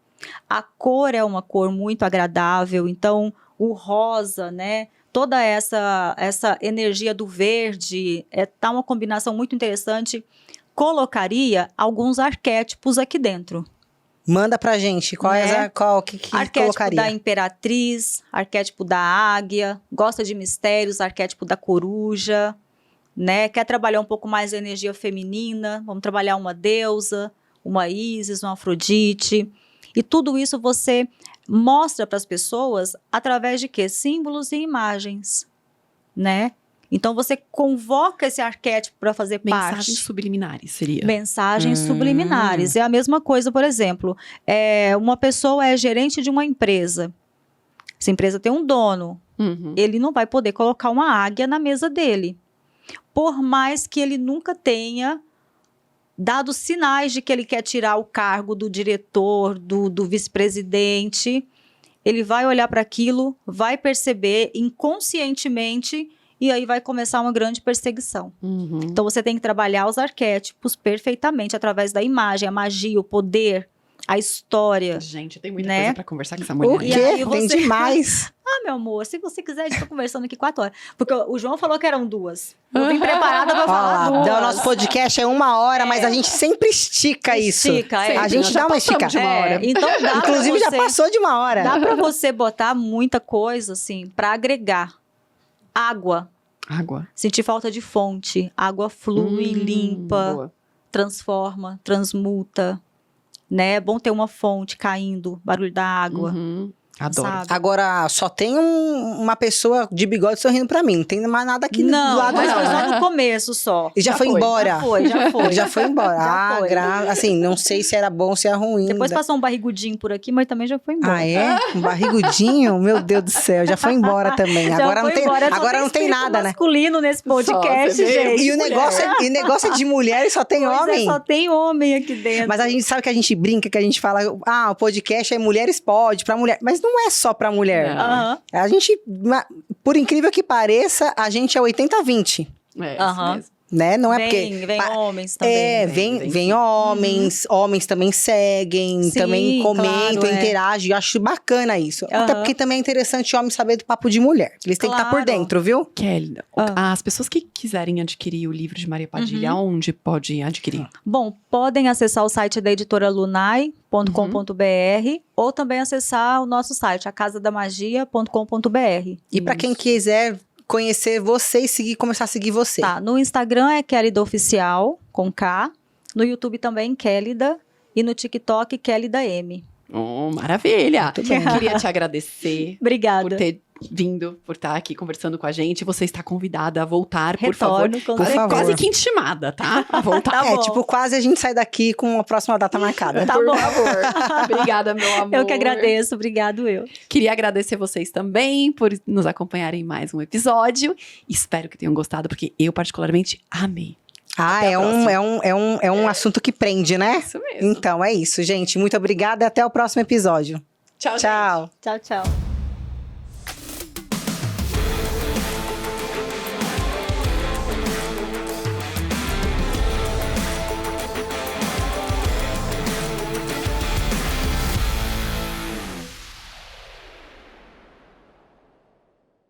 Speaker 3: A cor é uma cor muito agradável, então o rosa, né? Toda essa energia do verde, tá uma combinação muito interessante. Colocaria alguns arquétipos aqui dentro.
Speaker 1: Manda pra gente. Qual
Speaker 3: Né?
Speaker 1: qual que
Speaker 3: Arquétipo
Speaker 1: colocaria?
Speaker 3: da imperatriz, arquétipo da águia, gosta de mistérios, arquétipo da coruja, né? Quer trabalhar um pouco mais a energia feminina, vamos trabalhar uma deusa, uma Ísis, uma Afrodite. E tudo isso você mostra para as pessoas através de quê? Símbolos e imagens, né? Então você convoca esse arquétipo para fazer
Speaker 2: Mensagens
Speaker 3: parte.
Speaker 2: subliminares seria.
Speaker 3: Mensagens subliminares. É a mesma coisa, por exemplo, uma pessoa é gerente de uma empresa. Essa empresa tem um dono.
Speaker 2: Uhum.
Speaker 3: Ele não vai poder colocar uma águia na mesa dele. Por mais que ele nunca tenha dado sinais de que ele quer tirar o cargo do diretor, do vice-presidente, ele vai olhar para aquilo, vai perceber inconscientemente e aí vai começar uma grande perseguição.
Speaker 2: Uhum.
Speaker 3: Então você tem que trabalhar os arquétipos perfeitamente através da imagem, a magia, o poder, a história.
Speaker 2: Gente, tem muita
Speaker 3: Né?
Speaker 2: coisa pra conversar com essa
Speaker 1: O
Speaker 2: mulher.
Speaker 3: E
Speaker 1: quê?
Speaker 3: aí
Speaker 1: Tem
Speaker 3: você-
Speaker 1: demais.
Speaker 3: Ah, meu amor, se você quiser, a gente tá conversando aqui 4 horas. Porque o João falou que eram 2. Eu vim preparada pra
Speaker 1: Ó
Speaker 3: falar
Speaker 1: lá,
Speaker 3: 2.
Speaker 1: o nosso podcast é 1 hora, mas a gente sempre estica isso.
Speaker 3: Estica, é.
Speaker 1: A gente
Speaker 2: Já
Speaker 1: dá uma
Speaker 2: passamos
Speaker 1: esticada.
Speaker 2: de 1 hora.
Speaker 3: Então dá
Speaker 1: Inclusive,
Speaker 3: pra
Speaker 1: já
Speaker 3: você,
Speaker 1: passou de 1 hora.
Speaker 3: dá pra você botar muita coisa, assim, pra agregar. Água.
Speaker 2: Água.
Speaker 3: Sentir falta de fonte. Água flui, limpa,
Speaker 2: Boa.
Speaker 3: transforma, transmuta. Né? É bom ter uma fonte caindo, barulho da água.
Speaker 2: Uhum. Adoro.
Speaker 3: Sabe?
Speaker 1: Agora, só tem uma pessoa de bigode sorrindo pra mim. Não tem mais nada aqui do
Speaker 3: Não,
Speaker 1: lado,
Speaker 3: mas
Speaker 1: não.
Speaker 3: foi só no começo só.
Speaker 1: E já
Speaker 2: Já
Speaker 1: foi
Speaker 2: foi,
Speaker 1: embora.
Speaker 3: Já foi.
Speaker 1: Ele já foi embora.
Speaker 3: Já foi.
Speaker 1: Assim, não sei se era bom, se era ruim.
Speaker 3: Depois passou um barrigudinho por aqui, mas também já foi embora.
Speaker 1: Ah, é? Um barrigudinho? Meu Deus do céu, já foi embora também.
Speaker 3: Já
Speaker 1: Agora
Speaker 3: foi
Speaker 1: não tem,
Speaker 3: embora, só
Speaker 1: agora não tem
Speaker 3: espírito
Speaker 1: nada, né?
Speaker 3: masculino nesse podcast,
Speaker 2: você vê?
Speaker 3: gente.
Speaker 1: E o negócio é de mulher e só tem
Speaker 3: Pois é,
Speaker 1: homem.
Speaker 3: só tem homem aqui dentro.
Speaker 1: Mas a gente sabe que a gente brinca, que a gente fala, o podcast é mulheres pode, pra mulher. Mas não é só pra mulher.
Speaker 2: Não.
Speaker 3: Aham.
Speaker 1: A gente, por incrível que pareça, a gente é 80-20,
Speaker 2: É,
Speaker 3: Aham.
Speaker 2: isso mesmo.
Speaker 1: né? Não é porque...
Speaker 3: Vem homens também.
Speaker 1: Vem homens, homens também seguem,
Speaker 3: Sim,
Speaker 1: também comentam,
Speaker 3: claro, é.
Speaker 1: interagem. Eu acho bacana isso. Até
Speaker 3: Aham.
Speaker 1: porque também é interessante homem saber do papo de mulher. Eles têm que estar por
Speaker 3: Claro.
Speaker 1: dentro, viu?
Speaker 2: Kelly, as pessoas que quiserem adquirir o livro de Maria Padilha, onde pode adquirir?
Speaker 3: Bom, podem acessar o site da editora lunai.com.br ou também acessar o nosso site, acasadamagia.com.br.
Speaker 1: E pra quem quiser conhecer você e seguir, começar a seguir você.
Speaker 3: Tá, no Instagram é Kélida Oficial, com K. No YouTube também Kélida. E no TikTok, Kélida M.
Speaker 2: Oh, maravilha!
Speaker 1: Muito bem.
Speaker 2: Queria te agradecer
Speaker 3: Obrigada.
Speaker 2: por ter vindo, por estar aqui conversando com a gente. Você está convidada a voltar, por
Speaker 3: Retorno,
Speaker 2: favor.
Speaker 3: com
Speaker 1: Por favor.
Speaker 2: Quase que intimada, tá? A voltar.
Speaker 3: Tá bom.
Speaker 1: tipo, quase a gente sai daqui com a próxima data marcada.
Speaker 3: Tá
Speaker 2: por
Speaker 3: bom.
Speaker 2: favor. Obrigada, meu amor.
Speaker 3: Eu que agradeço, obrigado eu.
Speaker 2: Queria agradecer vocês também por nos acompanharem em mais um episódio. Espero que tenham gostado, porque eu particularmente amei.
Speaker 1: Ah,
Speaker 2: Até a próxima.
Speaker 1: é um assunto que prende, né?
Speaker 2: Isso mesmo.
Speaker 1: Então é isso, gente. Muito obrigada e até o próximo episódio.
Speaker 2: Tchau, gente.
Speaker 1: Tchau.
Speaker 3: Tchau, tchau.